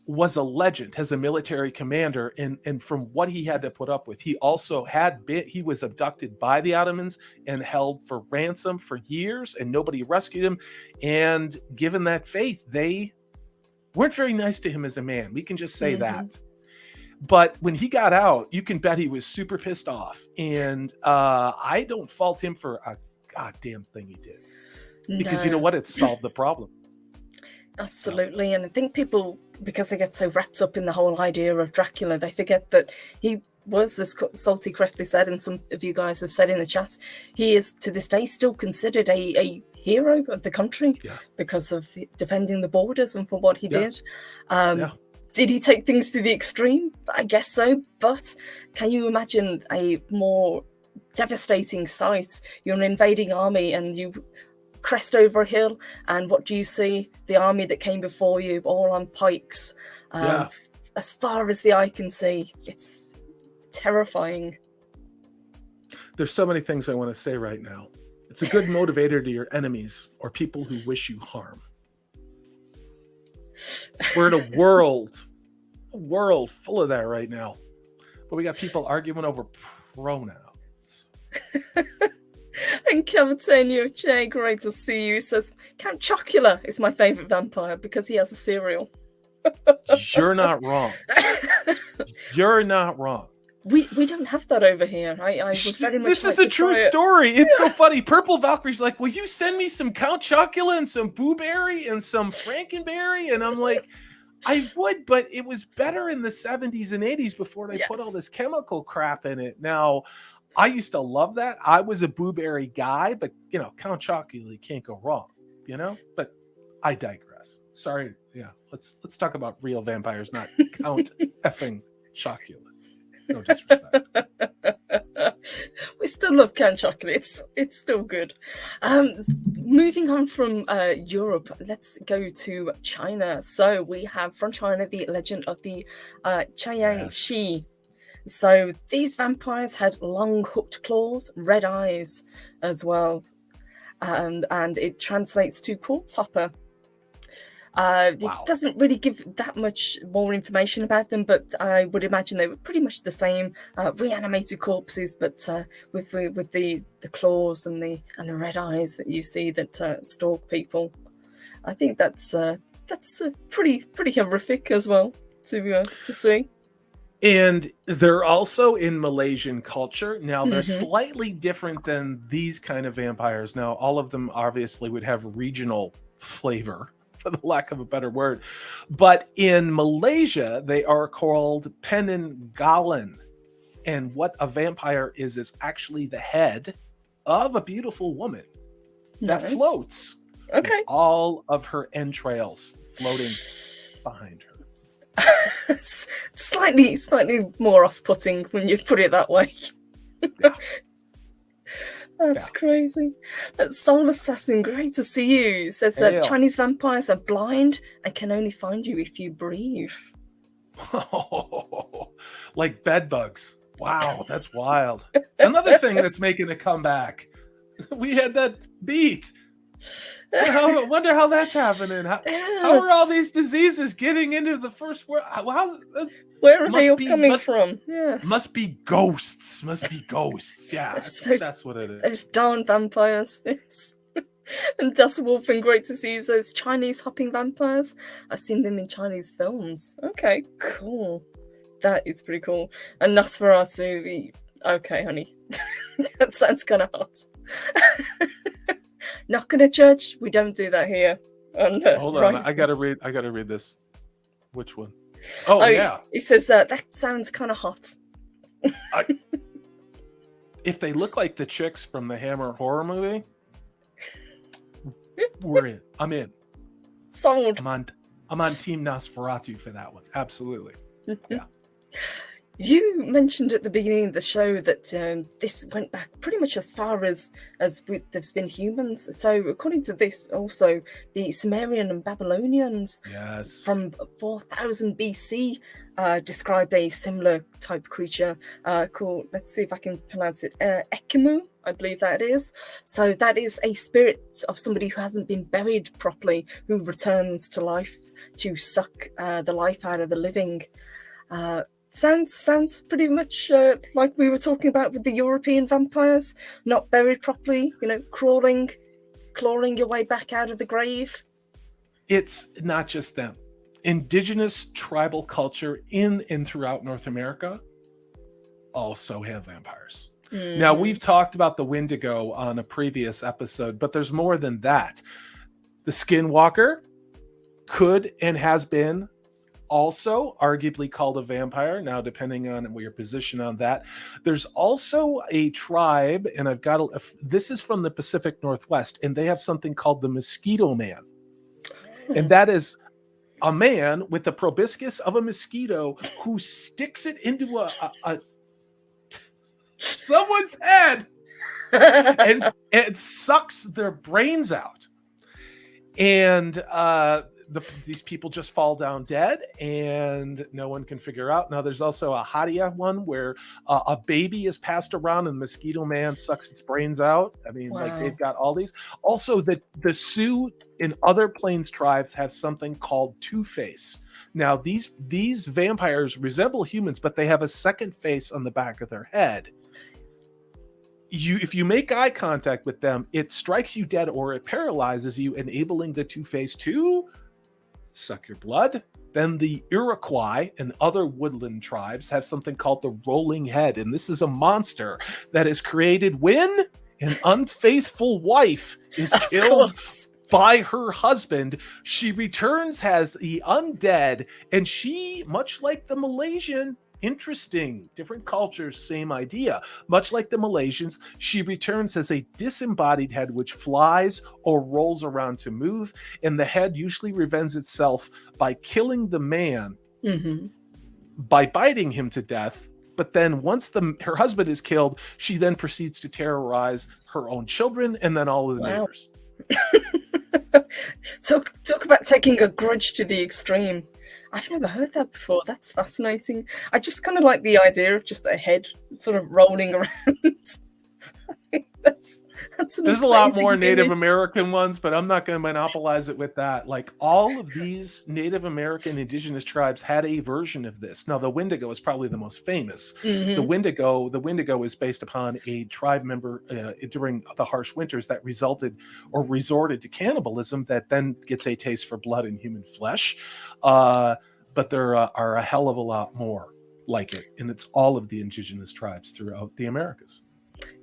was a legend as a military commander. And from what he had to put up with, he also he was abducted by the Ottomans and held for ransom for years, and nobody rescued him. And given that faith, they weren't very nice to him as a man. We can just say that. But when he got out, you can bet he was super pissed off. And I don't fault him for a goddamn thing he did. Because you know what? It solved the problem. Absolutely. And I think people, because they get so wrapped up in the whole idea of Dracula, they forget that he was, as Salty correctly said, and some of you guys have said in the chat, he is to this day still considered a hero of the country because of defending the borders and for what he did. Did he take things to the extreme? I guess so. But can you imagine a more devastating sight? You're an invading army and you crest over a hill, and what do you see? The army that came before you, all on pikes, as far as the eye can see. It's terrifying. There's so many things I want to say right now. It's a good motivator to your enemies or people who wish you harm. We're in a world full of that right now. But we got people arguing over pronouns. And Cavatenio J, great to see you, says Count Chocula is my favourite vampire because he has a cereal. You're not wrong. You're not wrong. We don't have that over here. I was very much. This is a true story. It's so funny. Purple Valkyrie's like, will you send me some Count Chocula and some Booberry and some Frankenberry? And I'm like, I would, but it was better in the 70s and 80s before they put all this chemical crap in it. Now, I used to love that. I was a Booberry guy, but you know, Count Chocula can't go wrong, you know? But I digress. Sorry. Yeah. Let's talk about real vampires, not Count effing Chocula. No disrespect. We still love Count Chocula. It's still good. Moving on from Europe, let's go to China. So we have from China the legend of the Jiangxi. So these vampires had long hooked claws, red eyes as well, and it translates to corpse hopper. It doesn't really give that much more information about them, but I would imagine they were pretty much the same, reanimated corpses, but with the claws and the red eyes that you see that stalk people. I think that's pretty horrific as well to see. And they're also in Malaysian culture. Now, they're slightly different than these kind of vampires. Now, all of them obviously would have regional flavor, for the lack of a better word. But in Malaysia, they are called penanggalan. And what a vampire is actually the head of a beautiful woman that floats. Okay. With all of her entrails floating behind her. slightly more off-putting when you put it that way. Yeah. That's crazy. Soul Assassin, great to see you. Says that Chinese vampires are blind and can only find you if you breathe. Like bed bugs. Wow, that's wild. Another thing that's making a comeback. We had that beat. I wonder how that's happening. How are all these diseases getting into the first world? Where are they all coming from? Yes. Must be ghosts. Yeah, that's what it is. There's darn vampires. Yes. And Das Wolfen, great to see you. There's Chinese hopping vampires. I've seen them in Chinese films. Okay, cool. That is pretty cool. And Nosferatu. Okay, honey. That sounds kind of hot. Not gonna judge. We don't do that here. Hold on, I gotta read this. Which one? Oh yeah. It says that sounds kind of hot. If they look like the chicks from the Hammer horror movie, We're in. I'm in. Sold. I'm on Team Nosferatu for that one. Absolutely. Yeah. You mentioned at the beginning of the show that this went back pretty much as far as there's been humans. So according to this, also the Sumerian and Babylonians from 4000 BC described a similar type creature called, let's see if I can pronounce it, Ekimu, I believe that is. So that is a spirit of somebody who hasn't been buried properly, who returns to life to suck the life out of the living. Sounds pretty much like we were talking about with the European vampires, not buried properly, clawing your way back out of the grave. It's not just them. Indigenous tribal culture in and throughout North America also have vampires. Mm-hmm. Now, we've talked about the Wendigo on a previous episode, but there's more than that. The Skinwalker could and has been also arguably called a vampire, now depending on your position on that. There's also a tribe, and this is from the Pacific Northwest, and they have something called the Mosquito Man. And that is a man with the proboscis of a mosquito who sticks it into a someone's head and sucks their brains out. And these people just fall down dead, and no one can figure out. Now, there's also a Hadia one where a baby is passed around and the Mosquito Man sucks its brains out. I mean, like, they've got all these. Also, the Sioux in other Plains tribes have something called Two-Face. Now, these vampires resemble humans, but they have a second face on the back of their head. If you make eye contact with them, it strikes you dead or it paralyzes you, enabling the Two-Face to suck your blood. Then the Iroquois and other woodland tribes have something called the Rolling Head, and this is a monster that is created when an unfaithful wife is killed by her husband. She returns as the undead, and she, much like the Malaysian, interesting, different cultures, same idea. Much like the Malaysians, she returns as a disembodied head which flies or rolls around to move, and the head usually revenges itself by killing the man by biting him to death. But then once her husband is killed, she then proceeds to terrorize her own children and then all of the neighbors. Talk about taking a grudge to the extreme. I've never heard that before. That's fascinating. I just kind of like the idea of just a head sort of rolling around. There's a lot more Native American ones, but I'm not going to monopolize it with that. Like, all of these Native American indigenous tribes had a version of this. Now, the Wendigo is probably the most famous. The Wendigo is based upon a tribe member during the harsh winters that resorted to cannibalism, that then gets a taste for blood and human flesh. But there are a hell of a lot more like it, and it's all of the indigenous tribes throughout the Americas.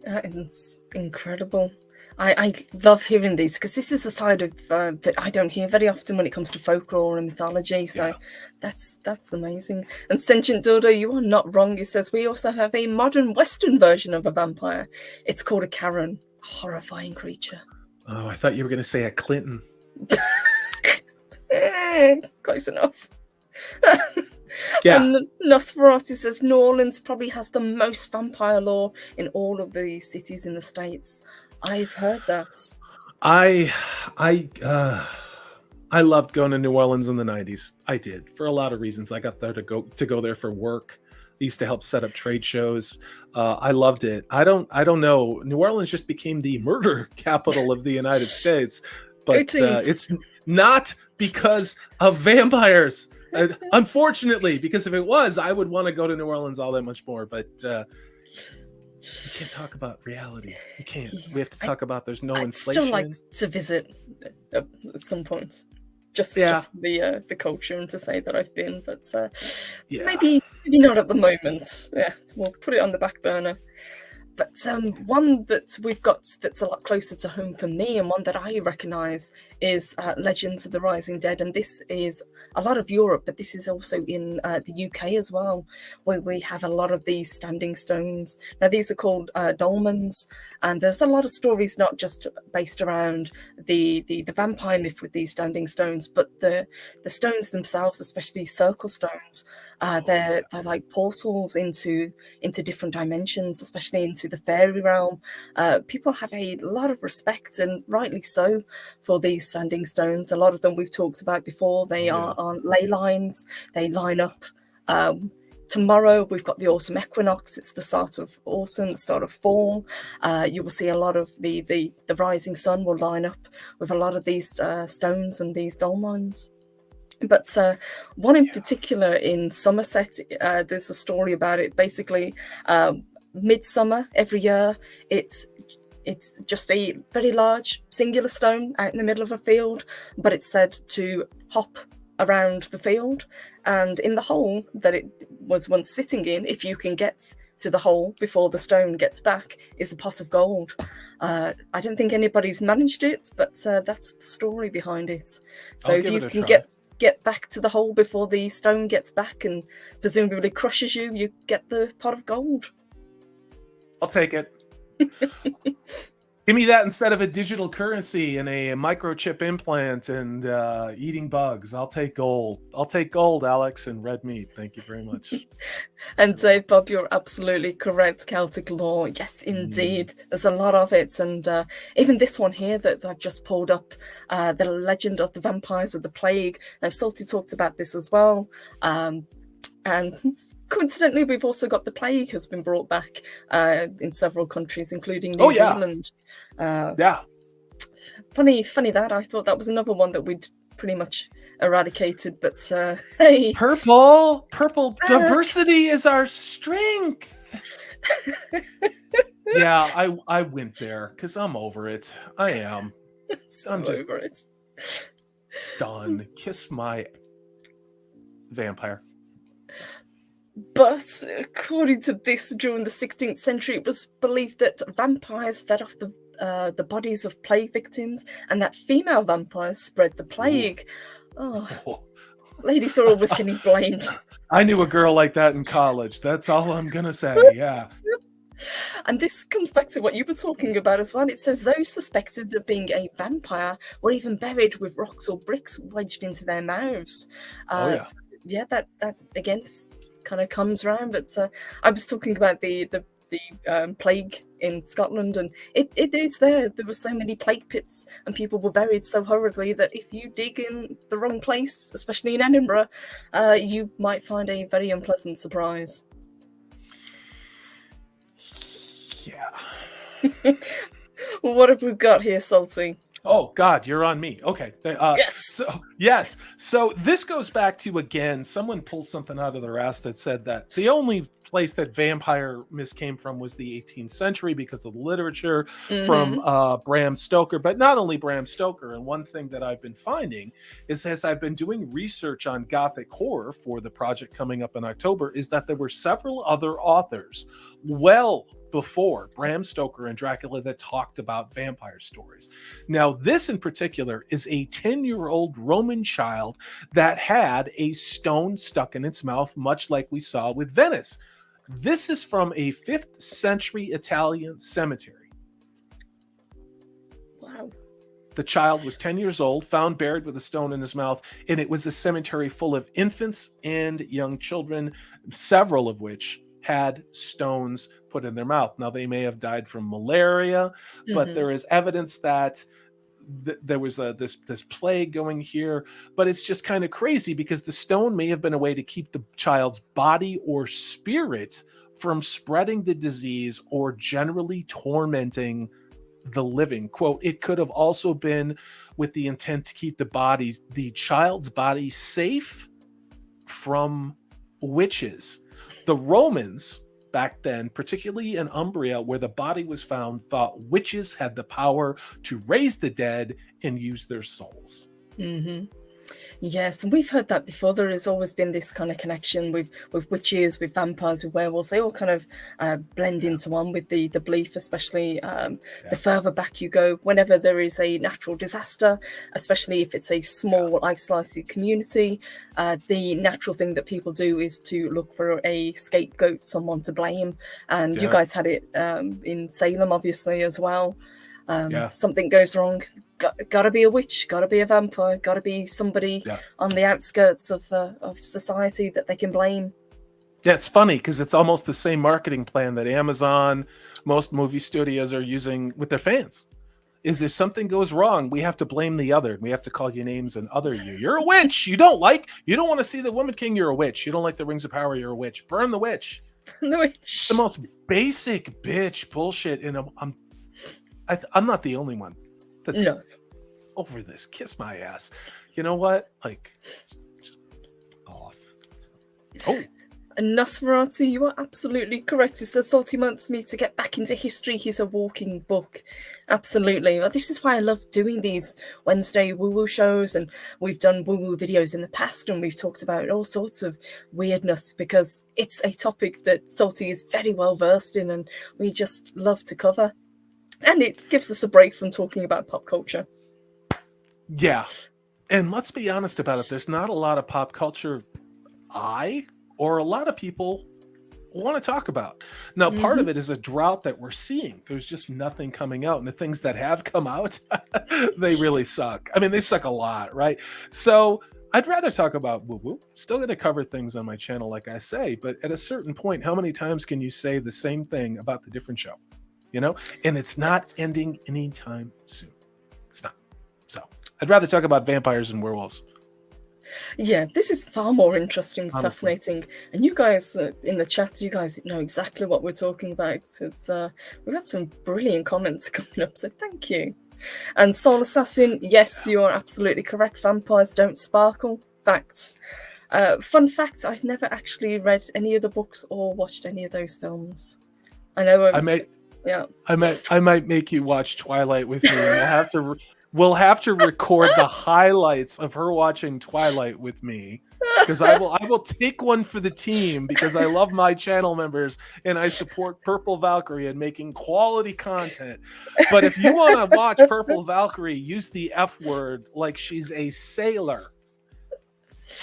It's incredible. I love hearing these, because this is a side of that I don't hear very often when it comes to folklore and mythology. So that's amazing. And Sentient Dodo, you are not wrong. It says we also have a modern Western version of a vampire. It's called a Karen, a horrifying creature. Oh, I thought you were going to say a Clinton. Close enough. Yeah. And Nosferatu says New Orleans probably has the most vampire lore in all of the cities in the States. I've heard that. I loved going to New Orleans in the 90s. I did, for a lot of reasons. I got there to go there for work. I used to help set up trade shows. I loved it. I don't know. New Orleans just became the murder capital of the United States, but it's not because of vampires. Unfortunately, because if it was, I would want to go to New Orleans all that much more. But we can't talk about reality. We can't. We have to talk about there's no inflation. I'd still like to visit at some point, just the culture, and to say that I've been. But maybe not at the moment. Yeah, we'll put it on the back burner. But one that we've got that's a lot closer to home for me, and one that I recognise, is Legends of the Rising Dead. And this is a lot of Europe, but this is also in the UK as well, where we have a lot of these standing stones. Now, these are called dolmens, and there's a lot of stories not just based around the vampire myth with these standing stones, but the stones themselves, especially circle stones. They're like portals into different dimensions, especially into the fairy realm. People have a lot of respect, and rightly so, for these standing stones. A lot of them we've talked about before. They are on ley lines. They line up. Tomorrow we've got the autumn equinox. It's the start of autumn, the start of fall. You will see a lot of the rising sun will line up with a lot of these stones and these dolmens. But one in particular in Somerset, there's a story about it. Basically, midsummer every year, it's just a very large singular stone out in the middle of a field, but it's said to hop around the field, and in the hole that it was once sitting in, if you can get to the hole before the stone gets back, is a pot of gold. I don't think anybody's managed it, but that's the story behind it. So if you can get back to the hole before the stone gets back and presumably crushes you, you get the pot of gold. I'll take it. Give me that instead of a digital currency and a microchip implant and eating bugs. I'll take gold. I'll take gold, Alex, and red meat. Thank you very much. And Dave, Bob, you're absolutely correct. Celtic lore, yes, indeed. There's a lot of it. And even this one here that I've just pulled up, the legend of the vampires of the plague. Now, Salty talked about this as well. And coincidentally, we've also got the plague has been brought back in several countries, including New Zealand. Funny that. I thought that was another one that we'd pretty much eradicated, but hey. Purple diversity is our strength. Yeah, I went there because I'm over it. I am. I'm just over it. Done. Kiss my vampire. But according to this, during the 16th century, it was believed that vampires fed off the bodies of plague victims, and that female vampires spread the plague. Oh, Lady Sorrel was getting blamed. I knew a girl like that in college. That's all I'm gonna say. Yeah. And this comes back to what you were talking about as well. It says those suspected of being a vampire were even buried with rocks or bricks wedged into their mouths. That again kind of comes around. But I was talking about the plague in Scotland, and it is there. There were so many plague pits, and people were buried so horribly that if you dig in the wrong place, especially in Edinburgh, you might find a very unpleasant surprise. Yeah. Well, what have we got here, Salty? Oh God, you're on me. Okay. Yes. So this goes back to, again, someone pulled something out of their ass that said that the only place that vampire myths came from was the 18th century because of the literature from Bram Stoker. But not only Bram Stoker. And one thing that I've been finding is, as I've been doing research on Gothic horror for the project coming up in October, is that there were several other authors well before Bram Stoker and Dracula that talked about vampire stories. Now, this in particular is a 10-year-old Roman child that had a stone stuck in its mouth, much like we saw with Venice. This is from a 5th century Italian cemetery. Wow. The child was 10 years old, found buried with a stone in his mouth, and it was a cemetery full of infants and young children, several of which had stones put in their mouth. Now, they may have died from malaria, but there is evidence that there was this plague going here. But it's just kind of crazy because the stone may have been a way to keep the child's body or spirit from spreading the disease or generally tormenting the living. Quote, it could have also been with the intent to keep the child's body safe from witches. The Romans back then, particularly in Umbria, where the body was found, thought witches had the power to raise the dead and use their souls. Yes, and we've heard that before. There has always been this kind of connection with witches, with vampires, with werewolves. They all kind of blend into one with the belief, especially the further back you go. Whenever there is a natural disaster, especially if it's a small, isolated community, the natural thing that people do is to look for a scapegoat, someone to blame. And you guys had it in Salem, obviously, as well. Something goes wrong, gotta be a witch, gotta be a vampire, gotta be somebody on the outskirts of society that they can blame. Yeah, it's funny because it's almost the same marketing plan that Amazon, most movie studios are using with their fans. Is if something goes wrong, we have to blame the other. We have to call you names and other you. You're a witch. You don't want to see the Woman King. You're a witch. You don't like the Rings of Power. You're a witch. Burn the witch. The witch. It's the most basic bitch bullshit. And I'm not the only one that's over this. Kiss my ass. You know what? Like, just off. Oh. And Nosferatu, you are absolutely correct. It says Salty wants me to get back into history. He's a walking book. Absolutely. Well, this is why I love doing these Wednesday woo-woo shows, and we've done woo-woo videos in the past, and we've talked about all sorts of weirdness because it's a topic that Salty is very well versed in, and we just love to cover. And it gives us a break from talking about pop culture. Yeah. And let's be honest about it. There's not a lot of pop culture or a lot of people want to talk about. Now, part of it is a drought that we're seeing. There's just nothing coming out. And the things that have come out, they really suck. I mean, they suck a lot, right? So I'd rather talk about woo-woo. Still going to cover things on my channel, like I say. But at a certain point, how many times can you say the same thing about the different show? You know? And it's not ending anytime soon. It's not. So I'd rather talk about vampires and werewolves. Yeah, this is far more interesting, fascinating. And you guys in the chat, you guys know exactly what we're talking about. Because we've had some brilliant comments coming up, so thank you. And Soul Assassin, yes, you are absolutely correct. Vampires don't sparkle. Facts. Fun fact, I've never actually read any of the books or watched any of those films. I know I might make you watch Twilight with me. And we'll have to record the highlights of her watching Twilight with me, because I will take one for the team, because I love my channel members and I support Purple Valkyrie and making quality content. But if you want to watch Purple Valkyrie use the F word like she's a sailor,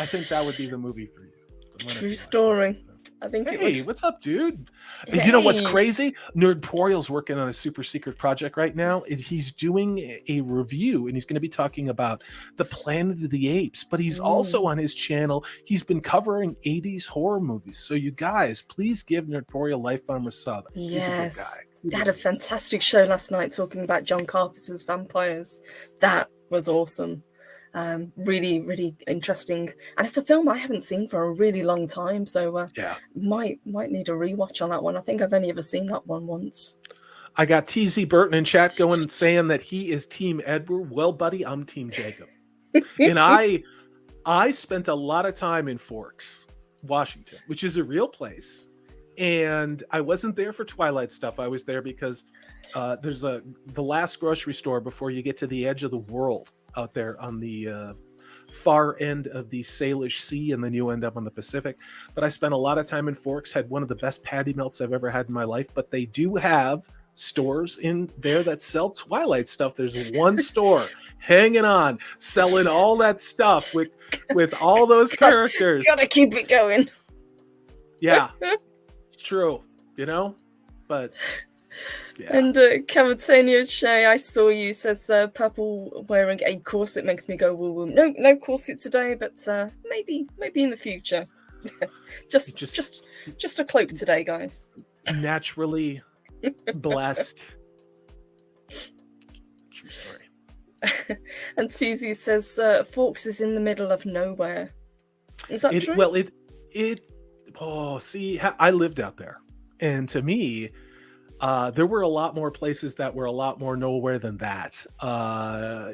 I think that would be the movie for you. True story. I think hey, what's up, dude? Hey. You know what's crazy? Nerdporial's working on a super secret project right now. He's doing a review, and he's going to be talking about the Planet of the Apes. But he's also on his channel. He's been covering 80s horror movies. So you guys, please give Nerdporial Lifetime a sub. Yes. He's a good guy. They had a fantastic show last night talking about John Carpenter's vampires. That was awesome. Really, really interesting, and it's a film I haven't seen for a really long time, so might need a rewatch on that one. I think I've only ever seen that one once. I got TZ Burton in chat going and saying that he is Team Edward. Well, buddy, I'm Team Jacob. And I spent a lot of time in Forks, Washington, which is a real place, and I wasn't there for Twilight stuff. I was there because there's the last grocery store before you get to the edge of the world out there on the far end of the Salish Sea, and then you end up on the Pacific. But I spent a lot of time in Forks, had one of the best patty melts I've ever had in my life. But they do have stores in there that sell Twilight stuff. There's one store hanging on, selling all that stuff with all those characters. Gotta keep it going. Yeah, it's true, you know? But yeah. And Cavatanio Shay, I saw you, says Purple wearing a corset makes me go woo woo. No corset today, but maybe in the future. Yes, just a cloak today, guys. Naturally blessed. True story. And TZ says Forks is in the middle of nowhere. Is that true? Well, see, I lived out there, and to me, There were a lot more places that were a lot more nowhere than that.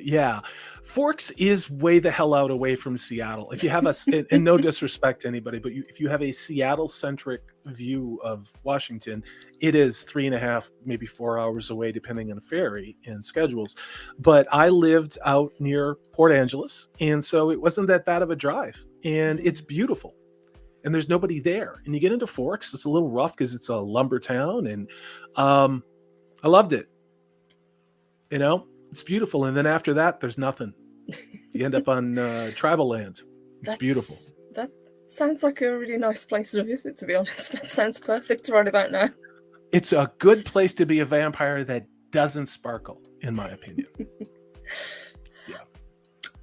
Yeah, Forks is way the hell out away from Seattle. If you have and no disrespect to anybody, but if you have a Seattle-centric view of Washington, it is 3.5, maybe 4 hours away, depending on ferry and schedules. But I lived out near Port Angeles, and so it wasn't that bad of a drive, and it's beautiful. And there's nobody there. And you get into Forks, it's a little rough because it's a lumber town, and I loved it. You know, it's beautiful. And then after that, there's nothing. You end up on tribal land. It's beautiful. That sounds like a really nice place to visit, to be honest. That sounds perfect right about now. It's a good place to be a vampire that doesn't sparkle, in my opinion.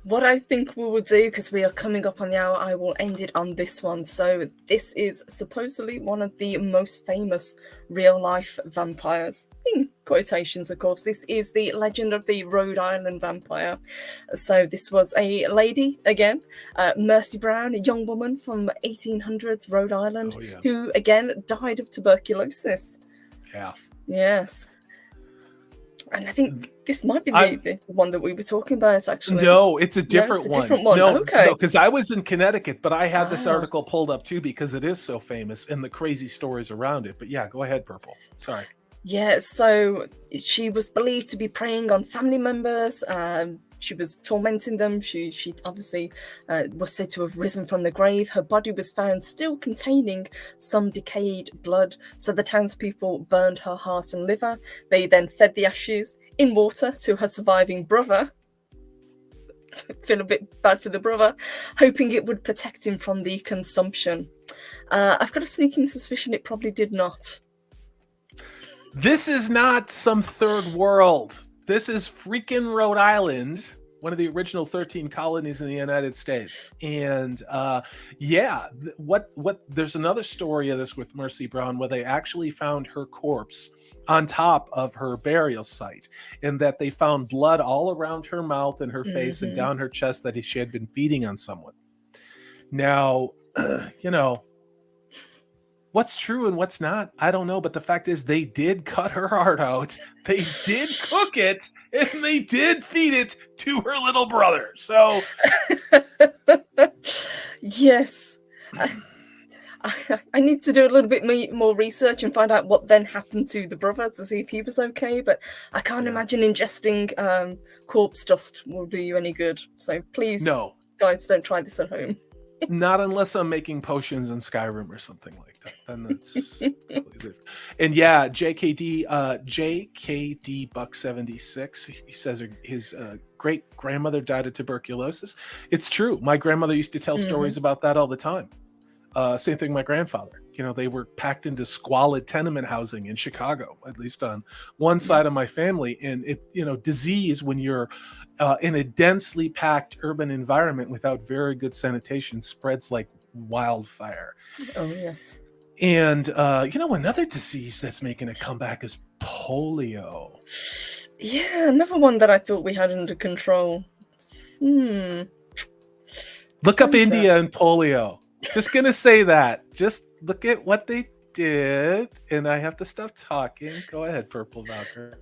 What I think we will do, because we are coming up on the hour, I will end it on this one. So this is supposedly one of the most famous real-life vampires. In quotations, of course. This is the legend of the Rhode Island vampire. So this was a lady, again, Mercy Brown, a young woman from 1800s Rhode Island, who, again, died of tuberculosis. Yeah. Yes. And I think this might be the one that we were talking about, actually. No, it's a different one. Different one. No, okay. Because I was in Connecticut, but I had this article pulled up too because it is so famous and the crazy stories around it. But yeah, go ahead, Purple. Sorry. Yeah, so she was believed to be preying on family members. She was tormenting them. She obviously was said to have risen from the grave. Her body was found still containing some decayed blood. So the townspeople burned her heart and liver. They then fed the ashes in water to her surviving brother. Feel a bit bad for the brother, hoping it would protect him from the consumption. I've got a sneaking suspicion it probably did not. This is not some third world. This is freaking Rhode Island, one of the original 13 colonies in the United States. And there's another story of this with Mercy Brown where they actually found her corpse on top of her burial site, and that they found blood all around her mouth and her face and down her chest that she had been feeding on someone. Now, what's true and what's not, I don't know. But the fact is they did cut her heart out. They did cook it, and they did feed it to her little brother. So yes. I need to do a little bit more research and find out what then happened to the brother to see if he was okay. But I can't imagine ingesting corpse dust will do you any good. So please, no, guys, don't try this at home. Not unless I'm making potions in Skyrim or something like that. Then that's totally different. And yeah, JKD Buck 76. He says his great grandmother died of tuberculosis. It's true. My grandmother used to tell stories about that all the time. Same thing, my grandfather. They were packed into squalid tenement housing in Chicago, at least on one side of my family. And disease, when you're in a densely packed urban environment without very good sanitation, spreads like wildfire. Oh, yes. And, another disease that's making a comeback is polio. Yeah, another one that I thought we had under control. Look up India and polio. Just going to say that. Just look at what they did. And I have to stop talking. Go ahead, Purple Valkyrie.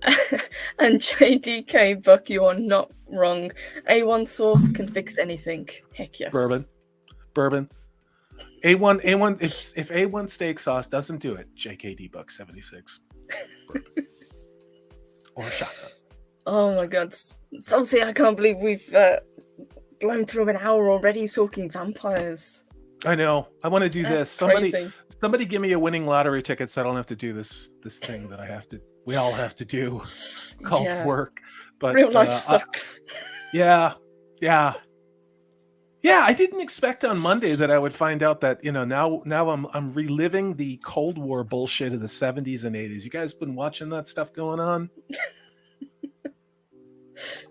And JDK, Buck, you are not wrong. A1 sauce can fix anything. Heck yes. Bourbon. A1, if A1 steak sauce doesn't do it, JKD Buck 76. Or shotgun. Oh my god. Something I can't believe we've blown through an hour already talking vampires. I know. I want to do this. Somebody give me a winning lottery ticket so I don't have to do this thing that we all have to do called work. But real life sucks. Yeah. I didn't expect on Monday that I would find out that, now I'm reliving the Cold War bullshit of the 70s and 80s. You guys been watching that stuff going on?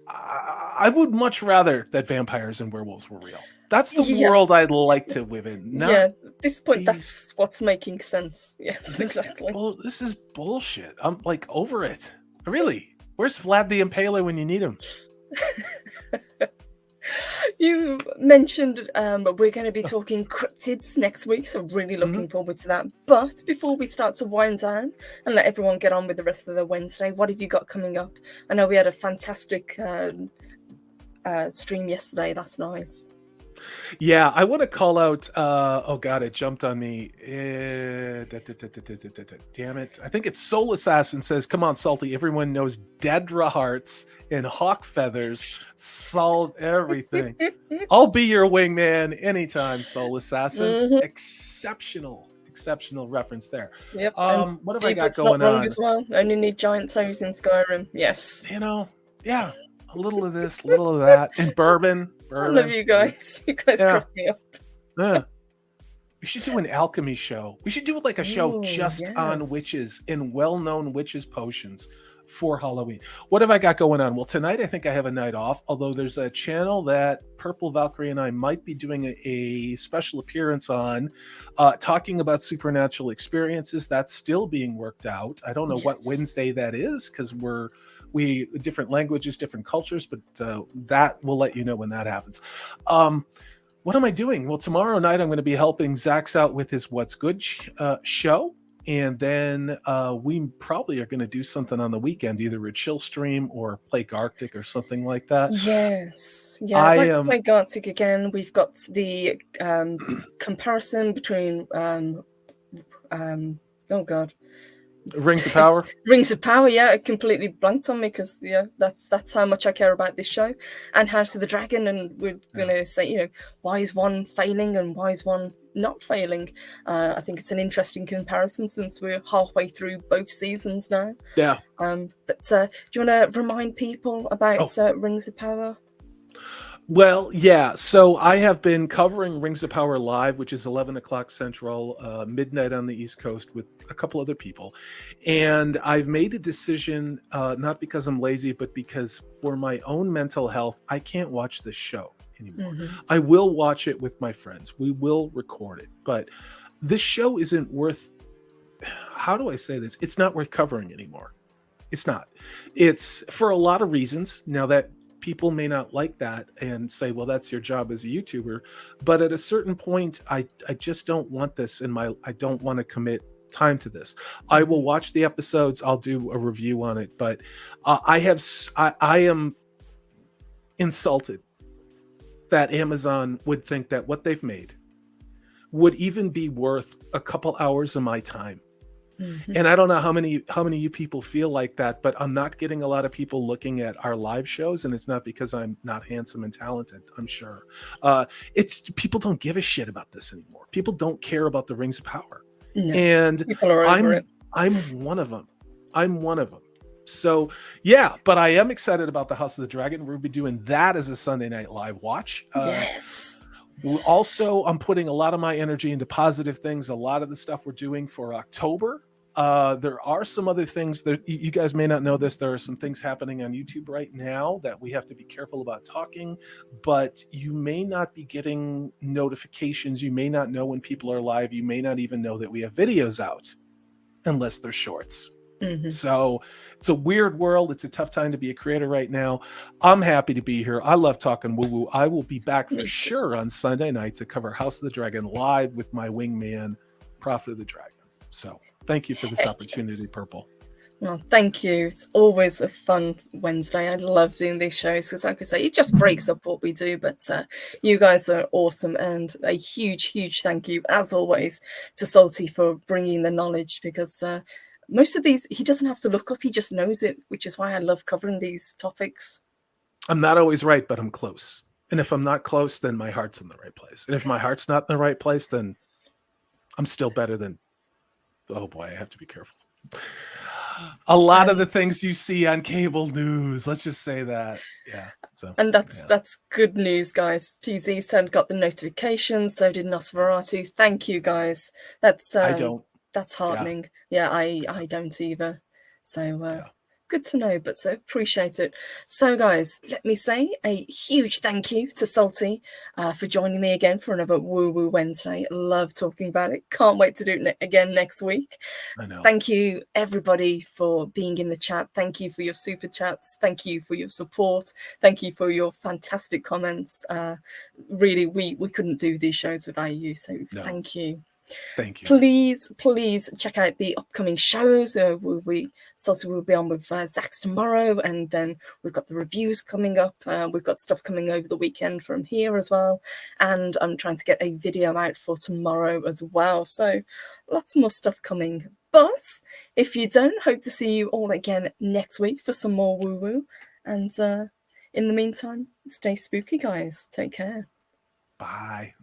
I would much rather that vampires and werewolves were real. That's the world I'd like to live in. At this point, that's what's making sense. Yes, exactly. Well, this is bullshit. I'm like over it. Really. Where's Vlad the Impaler when you need him? You mentioned we're going to be talking cryptids next week, so really looking forward to that. But before we start to wind down and let everyone get on with the rest of the Wednesday, what have you got coming up? I know we had a fantastic stream yesterday, last night. Yeah, I want to call out. Oh God, it jumped on me. Damn it! I think it's Soul Assassin says, "Come on, Salty. Everyone knows Dedra hearts and hawk feathers solve everything. I'll be your wingman anytime, Soul Assassin." Exceptional reference there. Yep. What have I got It's not going wrong on? as well. Only need giant toes in Skyrim. Yes. Yeah, a little of this, a little of that, and bourbon. I love you guys. You guys crack me up. Yeah. We should do an alchemy show. We should do like a show just on witches and well-known witches potions for Halloween. What have I got going on? Well, tonight I think I have a night off, although there's a channel that Purple Valkyrie and I might be doing a special appearance on, talking about supernatural experiences. That's still being worked out. I don't know what Wednesday that is, because we different languages, different cultures, but that we'll let you know when that happens. What am I doing? Well, tomorrow night I'm going to be helping Zach's out with his What's Good show, and then we probably are going to do something on the weekend, either a chill stream or play Gartic or something like that. Yes, yeah, I'd like to play Gartic again. We've got the comparison between oh God. Rings of Power. Rings of Power, yeah, it completely blanked on me, because that's how much I care about this show. And House of the Dragon, and we're gonna say, why is one failing and why is one not failing? I think it's an interesting comparison since we're halfway through both seasons now. Yeah. But do you want to remind people about Rings of Power? Well, yeah. So I have been covering Rings of Power live, which is 11 o'clock Central, midnight on the East Coast, with a couple other people. And I've made a decision, not because I'm lazy, but because for my own mental health, I can't watch this show anymore. I will watch it with my friends. We will record it. But this show isn't worth, how do I say this? It's not worth covering anymore. It's not. It's for a lot of reasons. Now that people may not like that and say, well, that's your job as a YouTuber. But at a certain point, I just don't want this I don't want to commit time to this. I will watch the episodes. I'll do a review on it. But I am insulted that Amazon would think that what they've made would even be worth a couple hours of my time. And I don't know how many of you people feel like that, but I'm not getting a lot of people looking at our live shows, and it's not because I'm not handsome and talented, I'm sure. It's people don't give a shit about this anymore. People don't care about the Rings of Power. No, and I'm one of them. I'm one of them. So yeah, but I am excited about the House of the Dragon. We'll be doing that as a Sunday night live watch. Yes. Also, I'm putting a lot of my energy into positive things. A lot of the stuff we're doing for October. There are some other things that you guys may not know this. There are some things happening on YouTube right now that we have to be careful about talking, but you may not be getting notifications. You may not know when people are live. You may not even know that we have videos out unless they're shorts. So it's a weird world. It's a tough time to be a creator right now. I'm happy to be here. I love talking woo-woo. I will be back for sure on Sunday night to cover House of the Dragon live with my wingman, Prophet of the Dragon. So thank you for this opportunity, Purple. Well, thank you. It's always a fun Wednesday. I love doing these shows because, like I say, it just breaks up what we do. But you guys are awesome, and a huge, huge thank you, as always, to Salty for bringing the knowledge, because most of these, he doesn't have to look up. He just knows it, which is why I love covering these topics. I'm not always right, but I'm close. And if I'm not close, then my heart's in the right place. And if my heart's not in the right place, then I'm still better than, oh boy, I have to be careful. A lot of the things you see on cable news, let's just say that. Yeah. So, and that's good news, guys. TZ said got the notifications, so did Nosferatu. Thank you, guys. That's I don't. That's heartening. Yeah, I don't either. So good to know, but so appreciate it. So, guys, let me say a huge thank you to Salty for joining me again for another Woo Woo Wednesday. Love talking about it. Can't wait to do it again next week. I know. Thank you, everybody, for being in the chat. Thank you for your super chats. Thank you for your support. Thank you for your fantastic comments. Really, we couldn't do these shows without you, so thank you. Thank you. Please check out the upcoming shows. We'll be on with Zach's tomorrow, and then we've got the reviews coming up. We've got stuff coming over the weekend from here as well, and I'm trying to get a video out for tomorrow as well. So lots more stuff coming. But if you don't, hope to see you all again next week for some more woo woo. And in the meantime, stay spooky, guys. Take care. Bye.